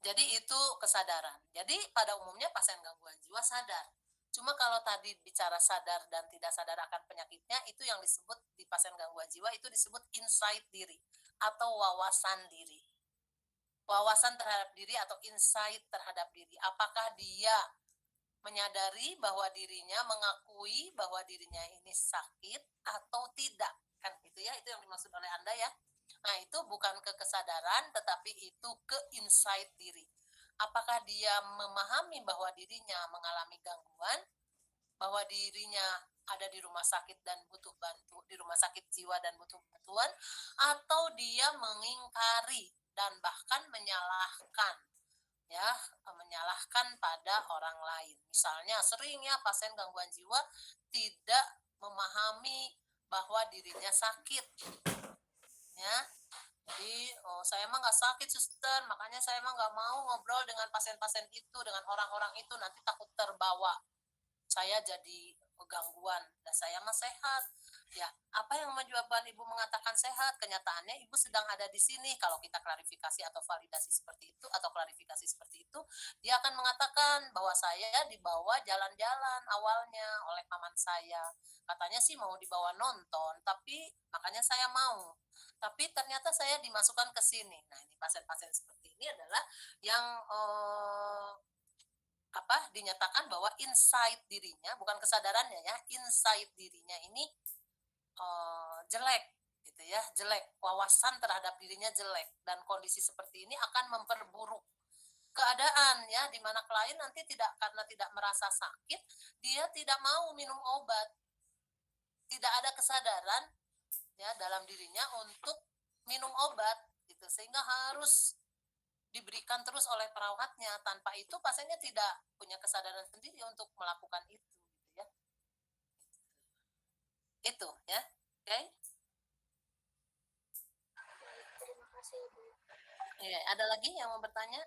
Jadi itu kesadaran. Jadi pada umumnya pasien gangguan jiwa sadar. Cuma kalau tadi bicara sadar dan tidak sadar akan penyakitnya, itu yang disebut di pasien gangguan jiwa itu disebut insight diri atau wawasan diri. Wawasan terhadap diri atau insight terhadap diri. Apakah dia menyadari bahwa dirinya mengakui bahwa dirinya ini sakit atau tidak, kan gitu ya, itu yang dimaksud oleh Anda ya. Nah, itu bukan ke kesadaran tetapi itu ke insight diri. Apakah dia memahami bahwa dirinya mengalami gangguan, bahwa dirinya ada di rumah sakit dan butuh bantu, di rumah sakit jiwa dan butuh bantuan, atau dia mengingkari dan bahkan menyalahkan, ya, menyalahkan pada orang lain. Misalnya sering ya pasien gangguan jiwa tidak memahami bahwa dirinya sakit, ya. Jadi saya emang nggak sakit suster, makanya saya emang nggak mau ngobrol dengan pasien-pasien itu, dengan orang-orang itu, nanti takut terbawa saya jadi gangguan. Dan saya mah sehat. Ya, apa yang menyebabkan ibu mengatakan sehat? Kenyataannya ibu sedang ada di sini. Kalau kita klarifikasi atau validasi seperti itu atau klarifikasi seperti itu, dia akan mengatakan bahwa saya dibawa jalan-jalan awalnya oleh paman saya. Katanya sih mau dibawa nonton, tapi makanya saya mau. Tapi ternyata saya dimasukkan ke sini. Nah, ini pasien-pasien seperti ini adalah yang dinyatakan bahwa insight dirinya, bukan kesadarannya ya, insight dirinya ini jelek gitu ya, jelek, wawasan terhadap dirinya jelek, dan kondisi seperti ini akan memperburuk keadaan ya, di mana klien nanti karena tidak merasa sakit, dia tidak mau minum obat, tidak ada kesadaran ya dalam dirinya untuk minum obat gitu, sehingga harus diberikan terus oleh perawatnya. Tanpa itu pasiennya tidak punya kesadaran sendiri untuk melakukan itu gitu ya. Itu ya. Oke. Okay? Terima kasih Ibu. Ya, ada lagi yang mau bertanya?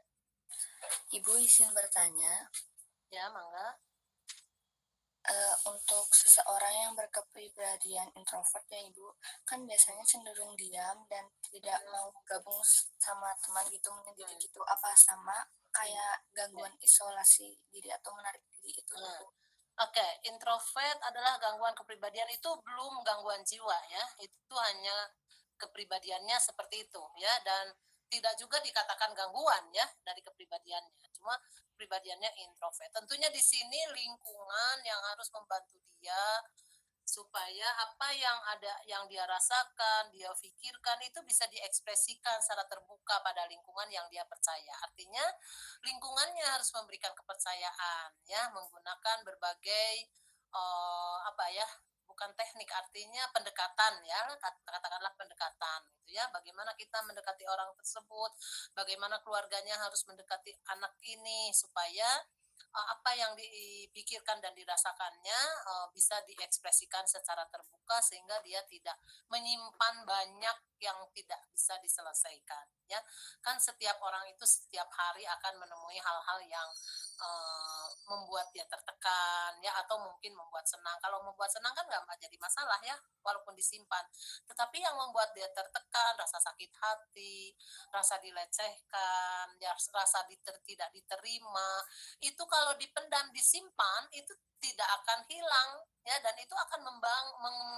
Ibu izin bertanya, Ya, mangga. untuk seseorang yang berkepribadian introvert ya Ibu, kan biasanya cenderung diam dan tidak mau gabung sama teman gitu, menyendiri gitu. Apa sama kayak gangguan isolasi diri atau menarik diri itu Ibu? Oke, introvert adalah gangguan kepribadian, itu belum gangguan jiwa ya. Itu hanya kepribadiannya seperti itu ya, dan tidak juga dikatakan gangguan ya dari kepribadiannya. Cuma kepribadiannya introvert. Tentunya di sini lingkungan yang harus membantu dia supaya apa yang dia rasakan, dia pikirkan itu bisa diekspresikan secara terbuka pada lingkungan yang dia percaya. Artinya lingkungannya harus memberikan kepercayaan ya, menggunakan berbagai bukan teknik, artinya pendekatan ya, katakanlah pendekatan gitu ya. Bagaimana kita mendekati orang tersebut, bagaimana keluarganya harus mendekati anak ini supaya apa yang dipikirkan dan dirasakannya bisa diekspresikan secara terbuka sehingga dia tidak menyimpan banyak yang tidak bisa diselesaikan ya. Kan setiap orang itu setiap hari akan menemui hal-hal yang membuat dia tertekan ya, atau mungkin membuat senang. Kalau membuat senang kan nggak jadi masalah ya, walaupun disimpan. Tetapi yang membuat dia tertekan, rasa sakit hati, rasa dilecehkan, ya, rasa tidak diterima, itu kalau dipendam, disimpan, itu tidak akan hilang ya, dan itu akan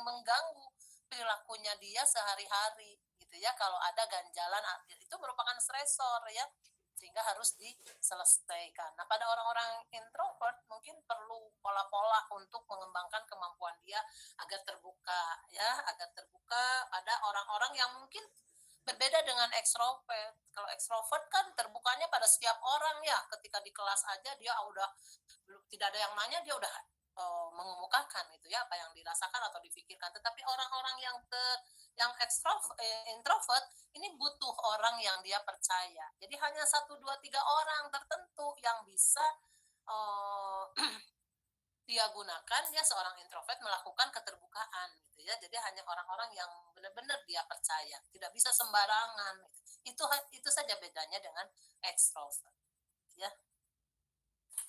mengganggu perilakunya dia sehari-hari gitu ya. Kalau ada ganjalan, itu merupakan stresor ya, sehingga harus diselesaikan. Nah, pada orang-orang introvert mungkin perlu pola-pola untuk mengembangkan kemampuan dia agar terbuka ya, agar terbuka pada orang-orang yang mungkin berbeda dengan ekstrovert. Kalau ekstrovert kan terbukanya pada setiap orang ya, ketika di kelas aja dia udah tidak ada yang nanya, dia udah mengemukakan itu ya apa yang dirasakan atau dipikirkan. Tetapi orang-orang yang introvert ini butuh orang yang dia percaya. Jadi hanya 1, 2, 3 orang tertentu yang bisa dia gunakan ya, seorang introvert melakukan keterbukaan gitu ya. Jadi hanya orang-orang yang benar-benar dia percaya, tidak bisa sembarangan gitu. Itu saja bedanya dengan ekstrovert ya.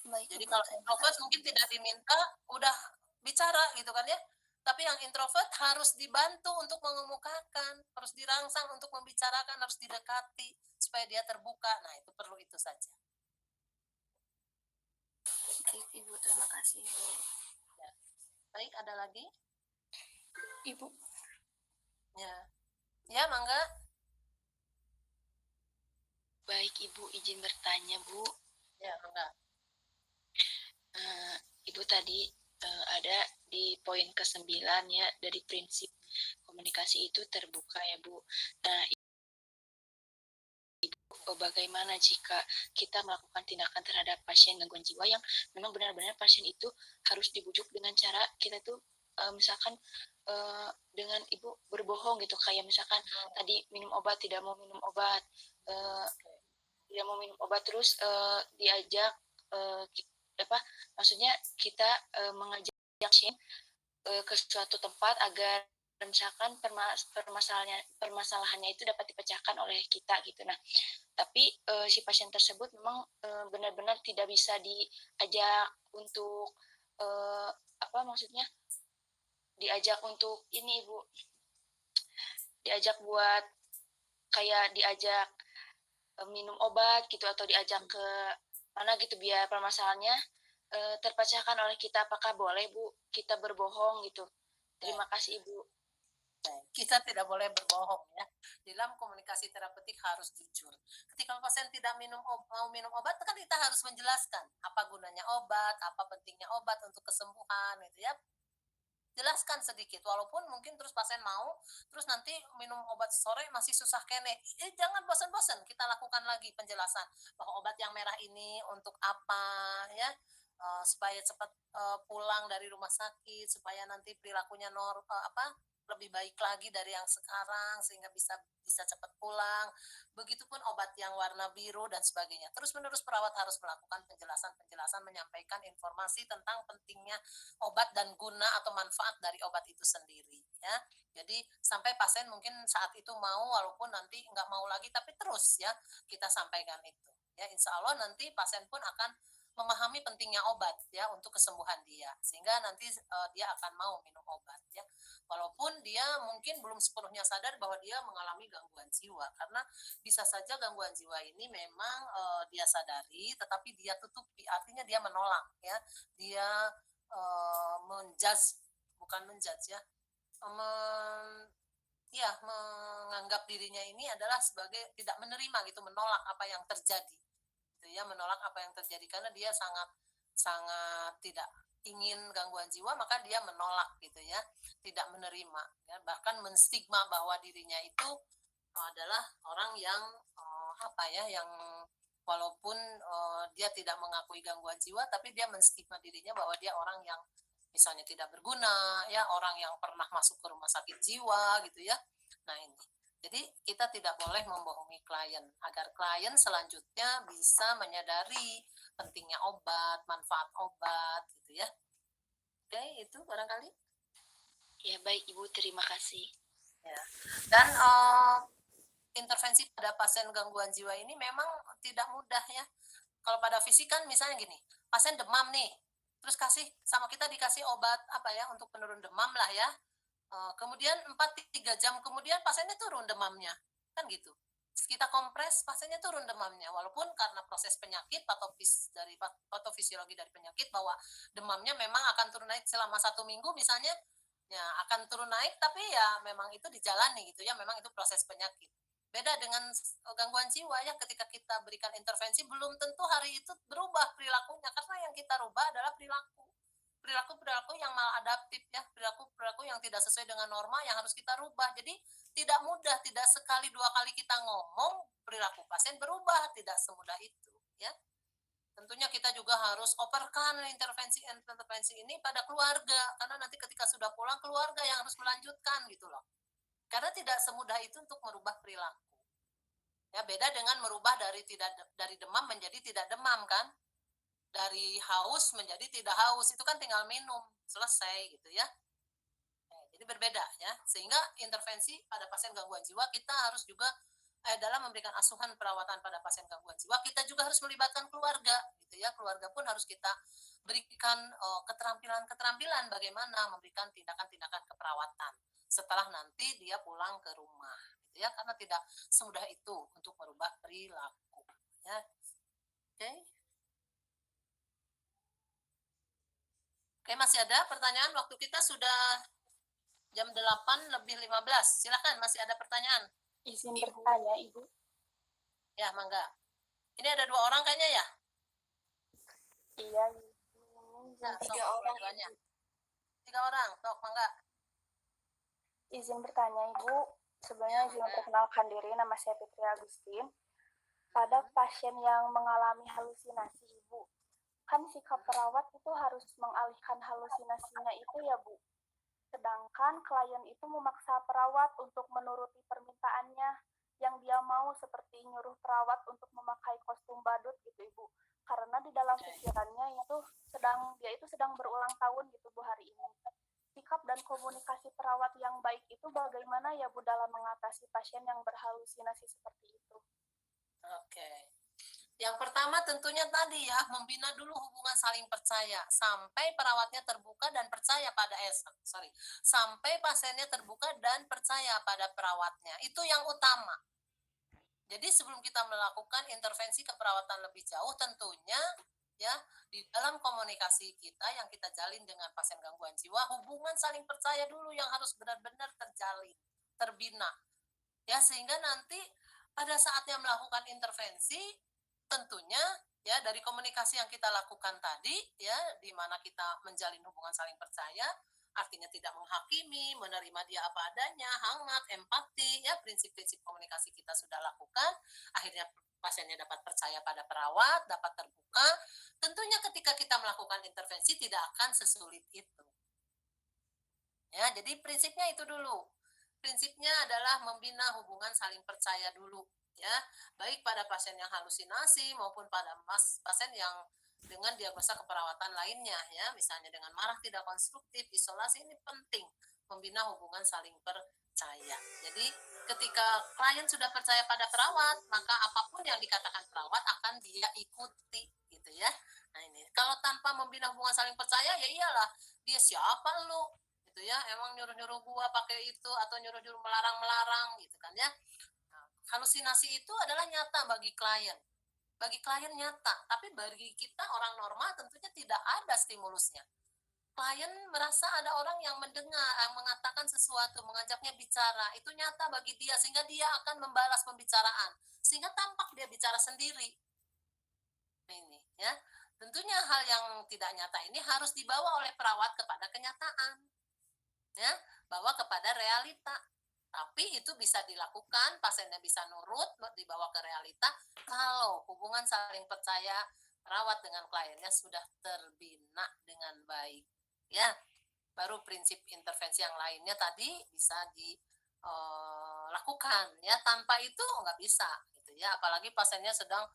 Baik, Jadi Ibu, kalau terima introvert kasih. mungkin tidak diminta udah bicara gitu kan ya. Tapi yang introvert harus dibantu untuk mengemukakan, harus dirangsang untuk membicarakan, harus didekati supaya dia terbuka. Nah, itu perlu itu saja. Baik, Ibu, terima kasih, Ibu. Ya. Baik, ada lagi? Ibu, Ya. Ya, mangga. Baik, Ibu, izin bertanya, Bu. Ya, mangga. Ibu tadi ada di poin ke-9 ya, dari prinsip komunikasi itu terbuka ya, Bu. Nah, Ibu, bagaimana jika kita melakukan tindakan terhadap pasien gangguan jiwa yang memang benar-benar pasien itu harus dibujuk dengan cara kita tuh misalkan dengan Ibu berbohong gitu, kayak misalkan tadi minum obat, tidak mau minum obat, tidak mau minum obat, terus diajak maksudnya kita mengajak pasien ke suatu tempat agar misalkan permasalahannya itu dapat dipecahkan oleh kita gitu. Nah, tapi si pasien tersebut memang benar-benar tidak bisa diajak untuk maksudnya diajak untuk ini, Ibu, diajak buat kayak diajak minum obat gitu, atau diajak ke mana gitu biar permasalahannya terpecahkan oleh kita. Apakah boleh, Bu, kita berbohong gitu? Terima kasih, Ibu. Kita tidak boleh berbohong ya. Dalam komunikasi terapeutik harus jujur. Ketika pasien tidak mau minum obat, kan kita harus menjelaskan apa gunanya obat, apa pentingnya obat untuk kesembuhan gitu ya. Jelaskan sedikit, walaupun mungkin terus pasien mau, terus nanti minum obat sore masih susah kene. Jangan bosan-bosan, kita lakukan lagi penjelasan bahwa obat yang merah ini untuk apa ya, supaya cepat pulang dari rumah sakit, supaya nanti perilakunya lebih baik lagi dari yang sekarang sehingga bisa cepat pulang. Begitupun obat yang warna biru dan sebagainya. Terus-menerus perawat harus melakukan penjelasan, menyampaikan informasi tentang pentingnya obat dan guna atau manfaat dari obat itu sendiri ya. Jadi sampai pasien mungkin saat itu mau, walaupun nanti nggak mau lagi, tapi terus ya kita sampaikan itu ya. Insya Allah nanti pasien pun akan memahami pentingnya obat ya untuk kesembuhan dia, sehingga nanti dia akan mau minum obat ya, walaupun dia mungkin belum sepenuhnya sadar bahwa dia mengalami gangguan jiwa, karena bisa saja gangguan jiwa ini memang dia sadari tetapi dia tutupi, artinya dia menolak ya, dia menjudge, bukan menjudge ya, menganggap dirinya ini adalah sebagai tidak menerima gitu, menolak apa yang terjadi gitu ya, menolak apa yang terjadi karena dia sangat tidak ingin gangguan jiwa, maka dia menolak gitu ya, tidak menerima ya, bahkan menstigma bahwa dirinya itu adalah orang yang yang walaupun dia tidak mengakui gangguan jiwa, tapi dia menstigma dirinya bahwa dia orang yang misalnya tidak berguna, ya orang yang pernah masuk ke rumah sakit jiwa gitu ya. Nah ini, jadi kita tidak boleh membohongi klien agar klien selanjutnya bisa menyadari pentingnya obat, manfaat obat gitu ya. Oke, itu barangkali. Ya baik Ibu, terima kasih. Ya. Dan intervensi pada pasien gangguan jiwa ini memang tidak mudah ya. Kalau pada fisik kan misalnya gini, pasien demam nih, terus sama kita dikasih obat apa ya untuk penurun demam lah ya. Kemudian 3 jam kemudian pasiennya turun demamnya, kan gitu. Kita kompres, pasiennya turun demamnya, walaupun karena proses penyakit patofisiologi dari penyakit bahwa demamnya memang akan turun naik selama 1 minggu misalnya, ya akan turun naik, tapi ya memang itu dijalani gitu ya, memang itu proses penyakit. Beda dengan gangguan jiwa ya, ketika kita berikan intervensi belum tentu hari itu berubah perilakunya, karena yang kita rubah adalah perilaku yang maladaptif ya, perilaku yang tidak sesuai dengan norma yang harus kita rubah. Jadi tidak mudah, tidak sekali 2 kali kita ngomong perilaku pasien berubah, tidak semudah itu ya. Tentunya kita juga harus operkan intervensi ini pada keluarga, karena nanti ketika sudah pulang keluarga yang harus melanjutkan gitu loh. Karena tidak semudah itu untuk merubah perilaku. Ya, beda dengan merubah dari demam menjadi tidak demam kan? Dari haus menjadi tidak haus, itu kan tinggal minum, selesai gitu ya. Jadi berbeda ya, sehingga intervensi pada pasien gangguan jiwa kita harus juga dalam memberikan asuhan perawatan pada pasien gangguan jiwa, kita juga harus melibatkan keluarga gitu ya. Keluarga pun harus kita berikan keterampilan bagaimana memberikan tindakan-tindakan keperawatan setelah nanti dia pulang ke rumah gitu ya, karena tidak semudah itu untuk merubah perilaku ya. Oke. Oke, masih ada pertanyaan? Waktu kita sudah jam 8:15. Silakan, masih ada pertanyaan? Izin bertanya, Ibu. Ya, mangga. Ini ada 2 orang kayaknya ya? Iya, Ibu. Ya, Izin 3 orang. 3 orang, sok mangga. Izin bertanya, Ibu. Sebenarnya izin memperkenalkan diri, nama saya Fitri Agustin. Pada pasien yang mengalami halusinasi, Ibu, kan sikap perawat itu harus mengalihkan halusinasinya itu ya, Bu. Sedangkan klien itu memaksa perawat untuk menuruti permintaannya yang dia mau, seperti nyuruh perawat untuk memakai kostum badut gitu, Ibu. Karena di dalam pikirannya dia itu sedang berulang tahun gitu, Bu, hari ini. Sikap dan komunikasi perawat yang baik itu bagaimana ya, Bu, dalam mengatasi pasien yang berhalusinasi seperti itu? Oke. Yang pertama tentunya tadi ya, membina dulu hubungan saling percaya sampai perawatnya terbuka dan percaya sampai pasiennya terbuka dan percaya pada perawatnya. Itu yang utama. Jadi sebelum kita melakukan intervensi keperawatan lebih jauh, tentunya ya di dalam komunikasi kita yang kita jalin dengan pasien gangguan jiwa, hubungan saling percaya dulu yang harus benar-benar terjalin, terbina. Ya, sehingga nanti pada saatnya melakukan intervensi, tentunya ya dari komunikasi yang kita lakukan tadi ya, di mana kita menjalin hubungan saling percaya, artinya tidak menghakimi, menerima dia apa adanya, hangat, empati, ya prinsip-prinsip komunikasi kita sudah lakukan, akhirnya pasiennya dapat percaya pada perawat, dapat terbuka. Tentunya ketika kita melakukan intervensi tidak akan sesulit itu. Ya, jadi prinsipnya itu dulu. Prinsipnya adalah membina hubungan saling percaya dulu, ya, baik pada pasien yang halusinasi maupun pada pasien yang dengan diagnosa keperawatan lainnya, ya, misalnya dengan marah tidak konstruktif, isolasi, ini penting membina hubungan saling percaya. Jadi ketika klien sudah percaya pada perawat, maka apapun yang dikatakan perawat akan dia ikuti, gitu ya. Nah ini, kalau tanpa membina hubungan saling percaya, ya iyalah, dia siapa lu? Gitu ya, emang nyuruh-nyuruh gua pakai itu atau nyuruh-nyuruh melarang-melarang gitu kan ya. Nah, halusinasi itu adalah nyata bagi klien. Bagi klien nyata, tapi bagi kita orang normal tentunya tidak ada stimulusnya. Klien merasa ada orang yang mendengar, yang mengatakan sesuatu, mengajaknya bicara, itu nyata bagi dia sehingga dia akan membalas pembicaraan, sehingga tampak dia bicara sendiri. Ini ya. Tentunya hal yang tidak nyata ini harus dibawa oleh perawat kepada kenyataan. Ya, bawa kepada realita. Tapi itu bisa dilakukan, pasiennya bisa nurut, dibawa ke realita kalau hubungan saling percaya perawat dengan kliennya sudah terbina dengan baik. ya. Baru prinsip intervensi yang lainnya tadi bisa dilakukan ya. Tanpa itu nggak bisa gitu ya. Apalagi pasiennya sedang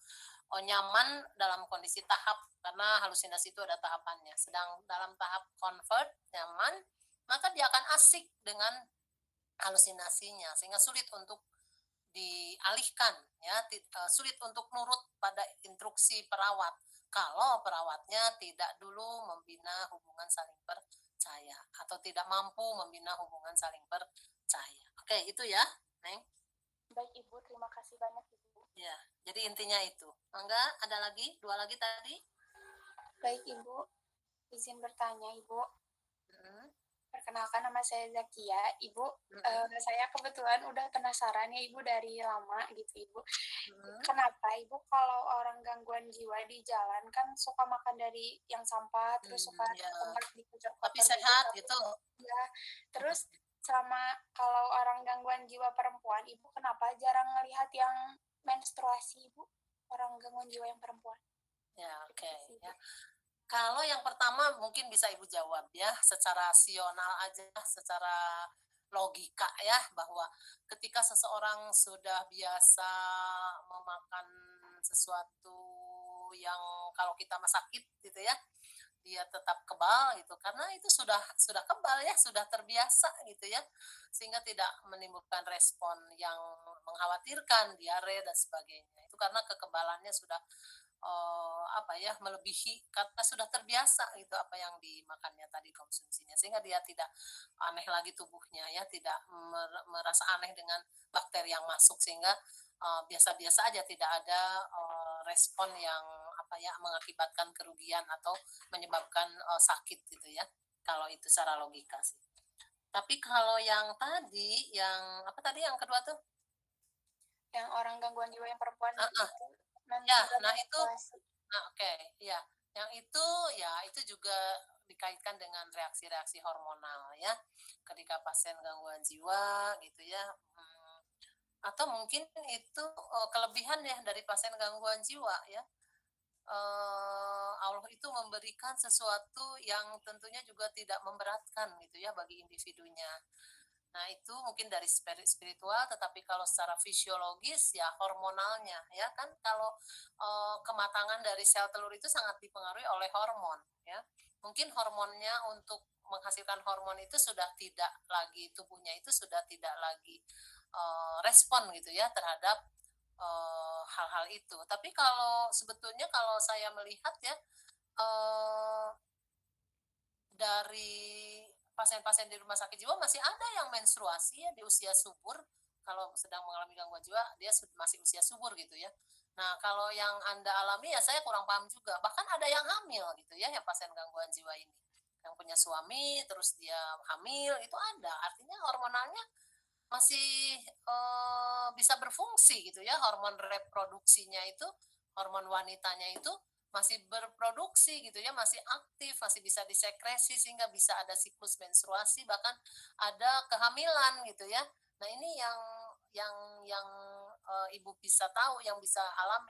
nyaman dalam kondisi tahap, karena halusinasi itu ada tahapannya. Sedang dalam tahap convert nyaman, maka dia akan asik dengan halusinasinya sehingga sulit untuk dialihkan ya, sulit untuk nurut pada instruksi perawat kalau perawatnya tidak dulu membina hubungan saling percaya atau tidak mampu membina hubungan saling percaya. Oke, itu ya, Neng. Baik Ibu, terima kasih banyak Ibu. Ya, jadi intinya itu. Enggak, ada lagi? Dua lagi tadi? Baik Ibu, izin bertanya Ibu. Hmm. Perkenalkan nama saya Zakia, Ibu. Saya kebetulan udah penasaran ya Ibu dari lama gitu Ibu. Kenapa Ibu kalau orang gangguan jiwa di jalan kan suka makan dari yang sampah, terus suka Ya. tempat di kotor Tapi sehat gitu. Ya, terus sama kalau orang gangguan jiwa perempuan, Ibu kenapa jarang melihat yang menstruasi Ibu? Orang gangguan jiwa yang perempuan. Ya, oke. Ya. Kalau yang pertama mungkin bisa Ibu jawab ya, secara rasional aja, secara logika ya, bahwa ketika seseorang sudah biasa memakan sesuatu yang kalau kita mah sakit gitu ya, dia tetap kebal gitu, karena itu sudah kebal ya, sudah terbiasa gitu ya, sehingga tidak menimbulkan respon yang mengkhawatirkan, diare dan sebagainya. Itu karena kekebalannya sudah apa ya, melebihi karena sudah terbiasa gitu apa yang dimakannya tadi, konsumsinya, sehingga dia tidak aneh lagi tubuhnya ya, tidak merasa aneh dengan bakteri yang masuk, sehingga biasa-biasa aja, tidak ada respon yang apa ya, mengakibatkan kerugian atau menyebabkan sakit gitu ya, kalau itu secara logika sih. Tapi kalau yang tadi, yang apa tadi yang kedua tuh? Yang orang gangguan jiwa yang perempuan itu Ya, nah itu, nah oke, ya, yang itu ya itu juga dikaitkan dengan reaksi-reaksi hormonal ya, ketika pasien gangguan jiwa gitu ya, atau mungkin itu kelebihan ya dari pasien gangguan jiwa ya. Allah itu memberikan sesuatu yang tentunya juga tidak memberatkan gitu ya bagi individunya. Nah, itu mungkin dari spiritual, tetapi kalau secara fisiologis ya hormonalnya ya kan, kalau kematangan dari sel telur itu sangat dipengaruhi oleh hormon ya. Mungkin hormonnya untuk menghasilkan hormon itu sudah tidak lagi, tubuhnya itu sudah tidak lagi respon gitu ya terhadap hal-hal itu. Tapi kalau sebetulnya kalau saya melihat ya, dari pasien-pasien di rumah sakit jiwa masih ada yang menstruasi ya di usia subur. Kalau sedang mengalami gangguan jiwa, dia masih usia subur gitu ya. Nah, kalau yang Anda alami ya saya kurang paham juga. Bahkan ada yang hamil gitu ya, yang pasien gangguan jiwa ini. Yang punya suami, terus dia hamil, itu ada. Artinya hormonalnya masih bisa berfungsi gitu ya, hormon reproduksinya itu, hormon wanitanya itu masih berproduksi gitu ya, masih aktif, masih bisa disekresi sehingga bisa ada siklus menstruasi, bahkan ada kehamilan gitu ya. Nah, ini yang ibu bisa tahu, yang bisa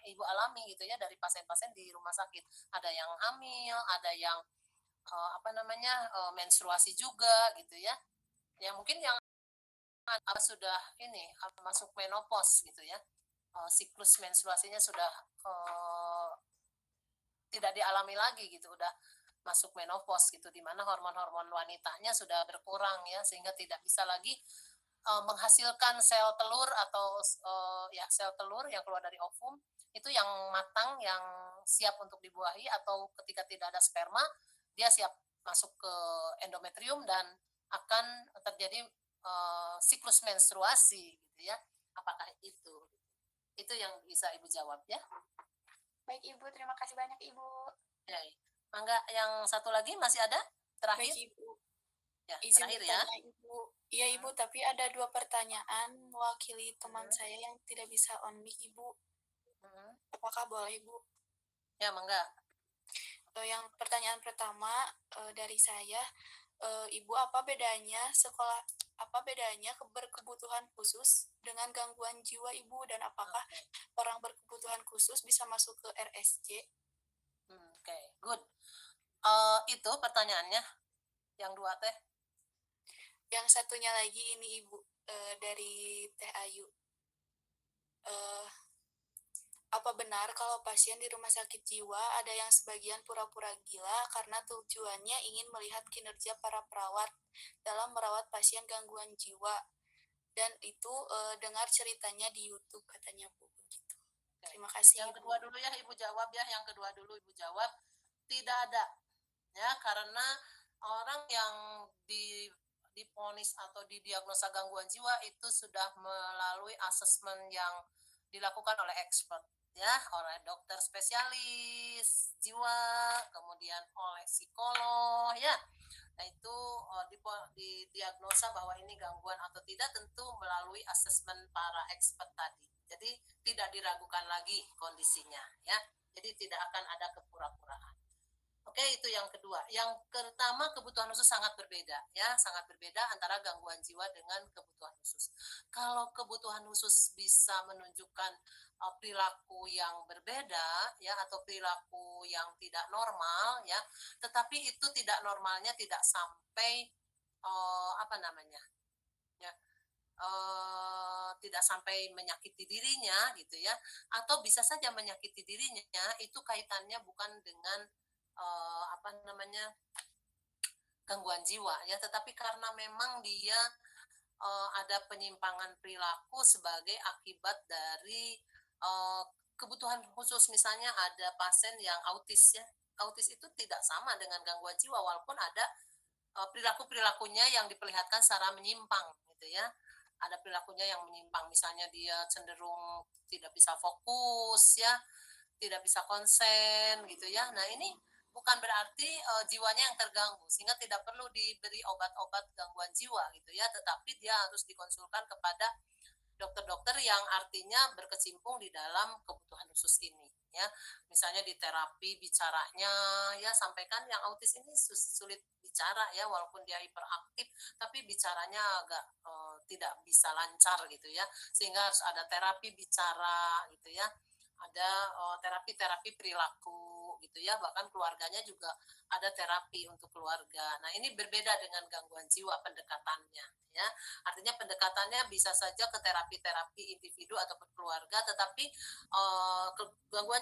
ibu alami gitu ya dari pasien-pasien di rumah sakit. Ada yang hamil, ada yang apa namanya, menstruasi juga gitu ya. Ya mungkin yang sudah ini masuk menopause gitu ya, siklus menstruasinya sudah tidak dialami lagi gitu, udah masuk menopause gitu, di mana hormon-hormon wanitanya sudah berkurang ya, sehingga tidak bisa lagi menghasilkan sel telur atau ya sel telur yang keluar dari ovum itu yang matang, yang siap untuk dibuahi, atau ketika tidak ada sperma dia siap masuk ke endometrium dan akan terjadi siklus menstruasi gitu ya. Apakah itu yang bisa ibu jawab ya? Baik Ibu, terima kasih banyak Ibu. Ya, mangga, yang satu lagi masih ada terakhir? Baik Ibu, Ya, izin terakhir ya. bertanya Ibu. Iya Ibu, tapi ada 2 pertanyaan mewakili teman saya yang tidak bisa on mic Ibu. Apakah boleh Ibu? Ya, mangga. Yang pertanyaan pertama dari saya, Ibu, apa bedanya berkebutuhan khusus dengan gangguan jiwa Ibu, dan apakah orang berkebutuhan khusus bisa masuk ke RSJ? Oke, good. Itu pertanyaannya. Yang dua teh. Yang satunya lagi ini Ibu, dari Teh Ayu. Apa benar kalau pasien di rumah sakit jiwa ada yang sebagian pura-pura gila karena tujuannya ingin melihat kinerja para perawat dalam merawat pasien gangguan jiwa? Dan itu dengar ceritanya di YouTube katanya Bu. Gitu. Terima kasih. Yang Ibu. kedua dulu ya Ibu jawab ya. Yang kedua dulu Ibu jawab. Tidak ada. Ya, karena orang yang diponis atau didiagnosa gangguan jiwa itu sudah melalui asesmen yang dilakukan oleh expert, ya, oleh dokter spesialis jiwa, kemudian oleh psikolog, ya. Nah, itu didiagnosa bahwa ini gangguan atau tidak tentu melalui asesmen para expert tadi. Jadi tidak diragukan lagi kondisinya, ya. Jadi tidak akan ada kepura-puraan. Oke, itu yang kedua. Yang pertama, kebutuhan khusus sangat berbeda, ya, sangat berbeda antara gangguan jiwa dengan kebutuhan khusus. Kalau kebutuhan khusus bisa menunjukkan perilaku yang berbeda, ya, atau perilaku yang tidak normal, ya, tetapi itu tidak normalnya tidak sampai apa namanya, ya, tidak sampai menyakiti dirinya, gitu ya, atau bisa saja menyakiti dirinya, itu kaitannya bukan dengan apa namanya, gangguan jiwa, ya, tetapi karena memang dia ada penyimpangan perilaku sebagai akibat dari kebutuhan khusus. Misalnya ada pasien yang autis, ya, autis itu tidak sama dengan gangguan jiwa walaupun ada perilaku-perilakunya yang diperlihatkan secara menyimpang, gitu ya. Ada perilakunya yang menyimpang, misalnya dia cenderung tidak bisa fokus, ya, tidak bisa konsen, gitu ya. Nah, ini bukan berarti jiwanya yang terganggu sehingga tidak perlu diberi obat-obat gangguan jiwa, gitu ya, tetapi dia harus dikonsulkan kepada dokter-dokter yang artinya berkecimpung di dalam kebutuhan khusus ini, ya. Misalnya di terapi bicaranya, ya, sampaikan yang autis ini sulit bicara, ya, walaupun dia hiperaktif tapi bicaranya agak tidak bisa lancar, gitu ya, sehingga harus ada terapi bicara, gitu ya, ada terapi-terapi perilaku, gitu ya, bahkan keluarganya juga ada terapi untuk keluarga. Nah, ini berbeda dengan gangguan jiwa pendekatannya, ya. Artinya pendekatannya bisa saja ke terapi-terapi individu ataupun keluarga, tetapi gangguan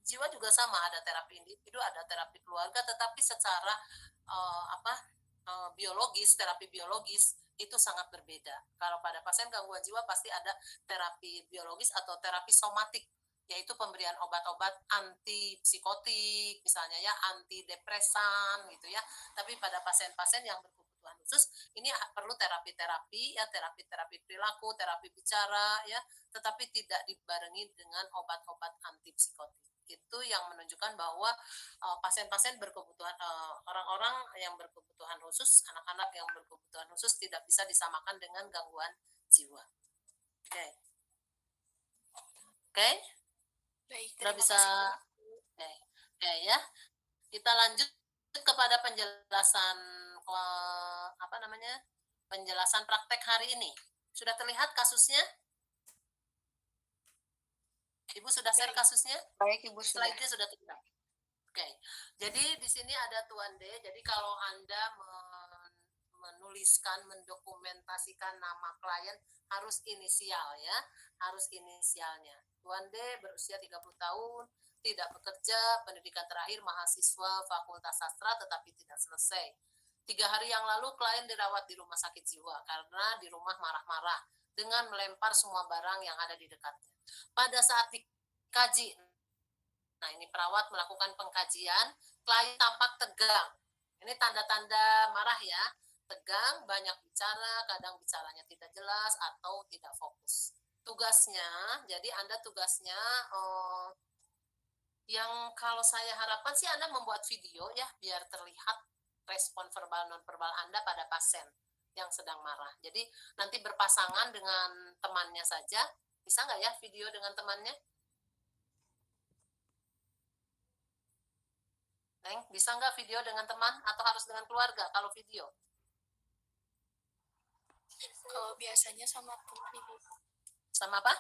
jiwa juga sama, ada terapi individu, ada terapi keluarga, tetapi secara biologis, terapi biologis itu sangat berbeda. Kalau pada pasien gangguan jiwa pasti ada terapi biologis atau terapi somatik, yaitu pemberian obat-obat antipsikotik, misalnya, ya, antidepresan, gitu ya. Tapi pada pasien-pasien yang berkebutuhan khusus ini perlu terapi-terapi, ya, terapi-terapi perilaku, terapi bicara, ya, tetapi tidak dibarengi dengan obat-obat antipsikotik. Itu yang menunjukkan bahwa pasien-pasien berkebutuhan, orang-orang yang berkebutuhan khusus, anak-anak yang berkebutuhan khusus tidak bisa disamakan dengan gangguan jiwa. Oke. Oke? Baik, Sudah terima bisa. kasih. Oke, ya. Kita lanjut kepada penjelasan apa namanya? Penjelasan praktek hari ini. Sudah terlihat kasusnya? Ibu sudah share kasusnya? Baik, Ibu sudah. Slide-nya sudah terlihat. Oke. Jadi di sini ada Tuan D. Jadi kalau Anda menuliskan, mendokumentasikan nama klien harus inisial, ya. Harus inisialnya. Tuan D berusia 30 tahun, tidak bekerja, pendidikan terakhir mahasiswa Fakultas Sastra tetapi tidak selesai. 3 hari yang lalu klien dirawat di rumah sakit jiwa karena di rumah marah-marah dengan melempar semua barang yang ada di dekatnya. Pada saat dikaji, nah, ini perawat melakukan pengkajian, klien tampak tegang. Ini tanda-tanda marah, ya. Tegang, banyak bicara, kadang bicaranya tidak jelas atau tidak fokus. Tugasnya, jadi Anda tugasnya yang kalau saya harapkan sih Anda membuat video, ya, biar terlihat respon verbal non-verbal Anda pada pasien yang sedang marah. Jadi nanti berpasangan dengan temannya saja. Bisa nggak, ya, video dengan temannya? Neng, bisa nggak video dengan teman atau harus dengan keluarga kalau video? Kalau biasanya sama teman Ibu. Sama apa?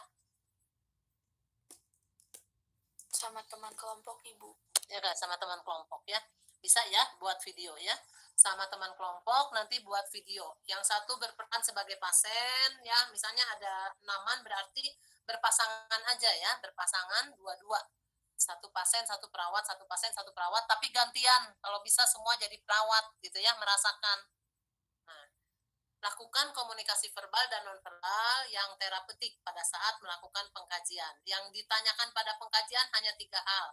Sama teman kelompok Ibu. Ya kan, sama teman kelompok, ya. Bisa, ya, buat video, ya. sama teman kelompok nanti buat video. Yang satu berperan sebagai pasien ya, misalnya ada 6 berarti berpasangan aja ya, berpasangan dua-dua. Satu pasien, satu perawat, satu pasien, satu perawat, tapi gantian. Kalau bisa semua jadi perawat gitu ya, merasakan. Nah, lakukan komunikasi verbal dan nonverbal yang terapeutik pada saat melakukan pengkajian. Yang ditanyakan pada pengkajian hanya 3 hal.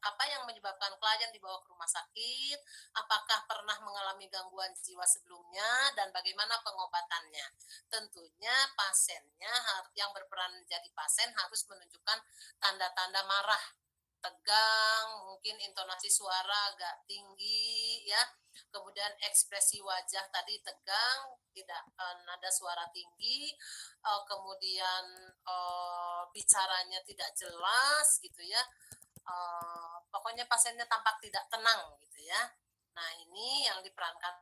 Apa yang menyebabkan klien dibawa ke rumah sakit, apakah pernah mengalami gangguan jiwa sebelumnya, dan bagaimana pengobatannya. Tentunya pasiennya yang berperan menjadi pasien harus menunjukkan tanda-tanda marah, tegang, mungkin intonasi suara agak tinggi ya, kemudian ekspresi wajah tadi tegang, tidak nada suara tinggi, kemudian bicaranya tidak jelas gitu ya, pokoknya pasiennya tampak tidak tenang gitu ya. Nah ini yang diperankan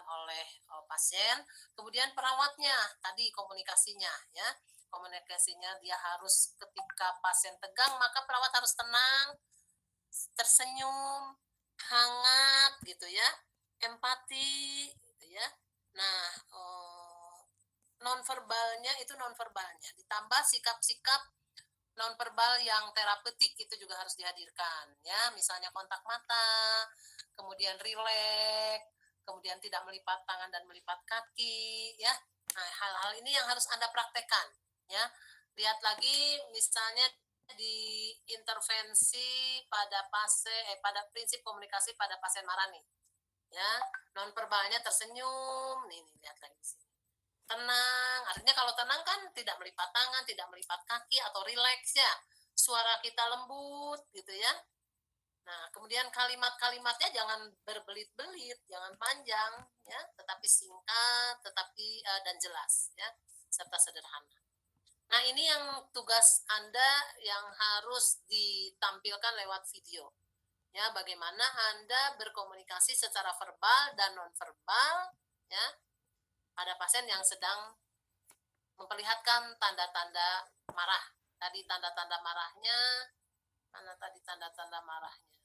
oleh pasien, kemudian perawatnya tadi komunikasinya ya, komunikasinya dia harus ketika pasien tegang maka perawat harus tenang, tersenyum, hangat gitu ya, empati gitu ya. Nah, nonverbalnya itu nonverbalnya ditambah sikap-sikap nonverbal yang terapeutik itu juga harus dihadirkan ya, misalnya kontak mata, kemudian rileks, kemudian tidak melipat tangan dan melipat kaki ya. Nah, hal-hal ini yang harus Anda praktekkan ya. Lihat lagi misalnya di intervensi pada pada prinsip komunikasi pada pasien marah nih. Ya, nonverbalnya tersenyum, nih lihat lagi di sini. Tenang, artinya kalau tenang kan tidak melipat tangan, tidak melipat kaki atau rileks ya. Suara kita lembut gitu ya. Nah, kemudian kalimat-kalimatnya jangan berbelit-belit, jangan panjang ya, tetapi singkat, tetapi dan jelas ya, serta sederhana. Nah, ini yang tugas Anda yang harus ditampilkan lewat video. Ya, bagaimana Anda berkomunikasi secara verbal dan nonverbal ya pada pasien yang sedang memperlihatkan tanda-tanda marah. Tadi tanda-tanda marahnya, mana tadi tanda-tanda marahnya?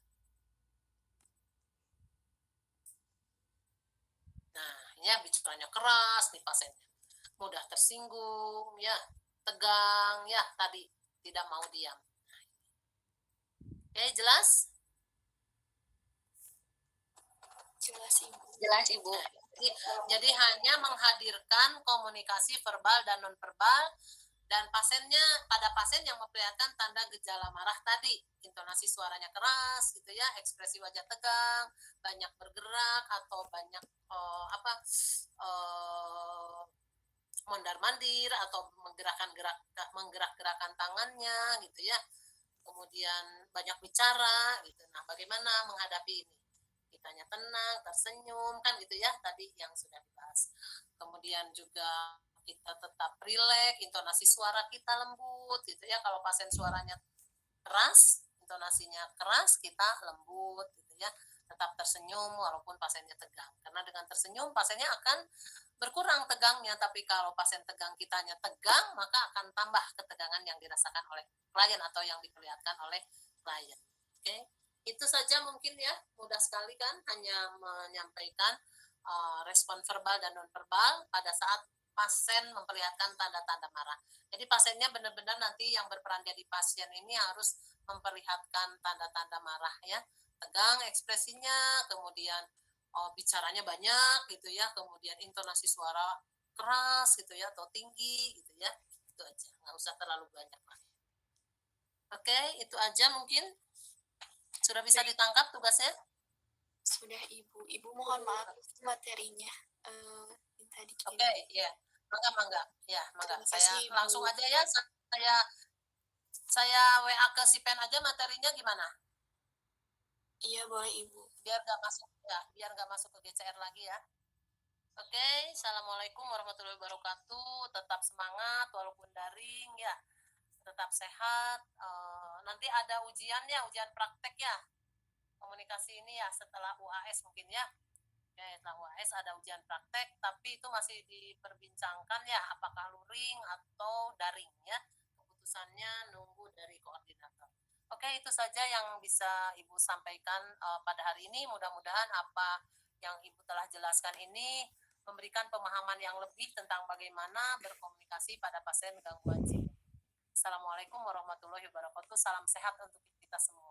Nah, ini ya bicaranya keras nih pasiennya. Mudah tersinggung, ya, tegang, ya, tadi tidak mau diam. Oke, jelas? Jelas Ibu. Jelas Ibu. Nah, jadi hanya menghadirkan komunikasi verbal dan nonverbal dan pada pasien yang memperlihatkan tanda gejala marah tadi, intonasi suaranya keras gitu ya, ekspresi wajah tegang, banyak bergerak atau banyak mondar-mandir atau menggerak-gerakan tangannya gitu ya, kemudian banyak bicara gitu. Nah, bagaimana menghadapi ini? Kitanya tenang, tersenyum kan gitu ya, tadi yang sudah dibahas. Kemudian juga kita tetap rileks, intonasi suara kita lembut gitu ya. Kalau pasien suaranya keras, intonasinya keras, kita lembut gitu ya. Tetap tersenyum walaupun pasiennya tegang. Karena dengan tersenyum pasiennya akan berkurang tegangnya, tapi kalau pasien tegang kitanya tegang, maka akan tambah ketegangan yang dirasakan oleh klien atau yang diperlihatkan oleh klien. Oke, itu saja mungkin ya, mudah sekali kan, hanya menyampaikan respon verbal dan nonverbal pada saat pasien memperlihatkan tanda-tanda marah. Jadi pasiennya benar-benar nanti yang berperan jadi pasien ini harus memperlihatkan tanda-tanda marah ya, tegang ekspresinya, kemudian bicaranya banyak gitu ya, kemudian intonasi suara keras gitu ya atau tinggi gitu ya, itu aja, nggak usah terlalu banyak lah. Oke, itu aja mungkin sudah bisa ditangkap tugasnya. Sudah Ibu. Ibu mohon maaf materinya minta dikirim. Oke, ya, mangga ya, mangga. Terima Saya kasih, Ibu. langsung aja ya, saya WA ke si Pen aja materinya gimana? Iya boleh Ibu. Biar nggak masuk ya, biar nggak masuk ke GCR lagi ya. Oke, assalamualaikum warahmatullahi wabarakatuh. Tetap semangat walaupun daring ya. Tetap sehat. Nanti ada ujiannya, ujian praktek ya. Komunikasi ini ya setelah UAS mungkin ya. Oke, setelah UAS ada ujian praktek, tapi itu masih diperbincangkan ya, apakah luring atau daring ya. Keputusannya nunggu dari koordinator. Oke, itu saja yang bisa Ibu sampaikan pada hari ini. Mudah-mudahan apa yang Ibu telah jelaskan ini memberikan pemahaman yang lebih tentang bagaimana berkomunikasi pada pasien gangguan jiwa. Assalamualaikum warahmatullahi wabarakatuh. Salam sehat untuk kita semua.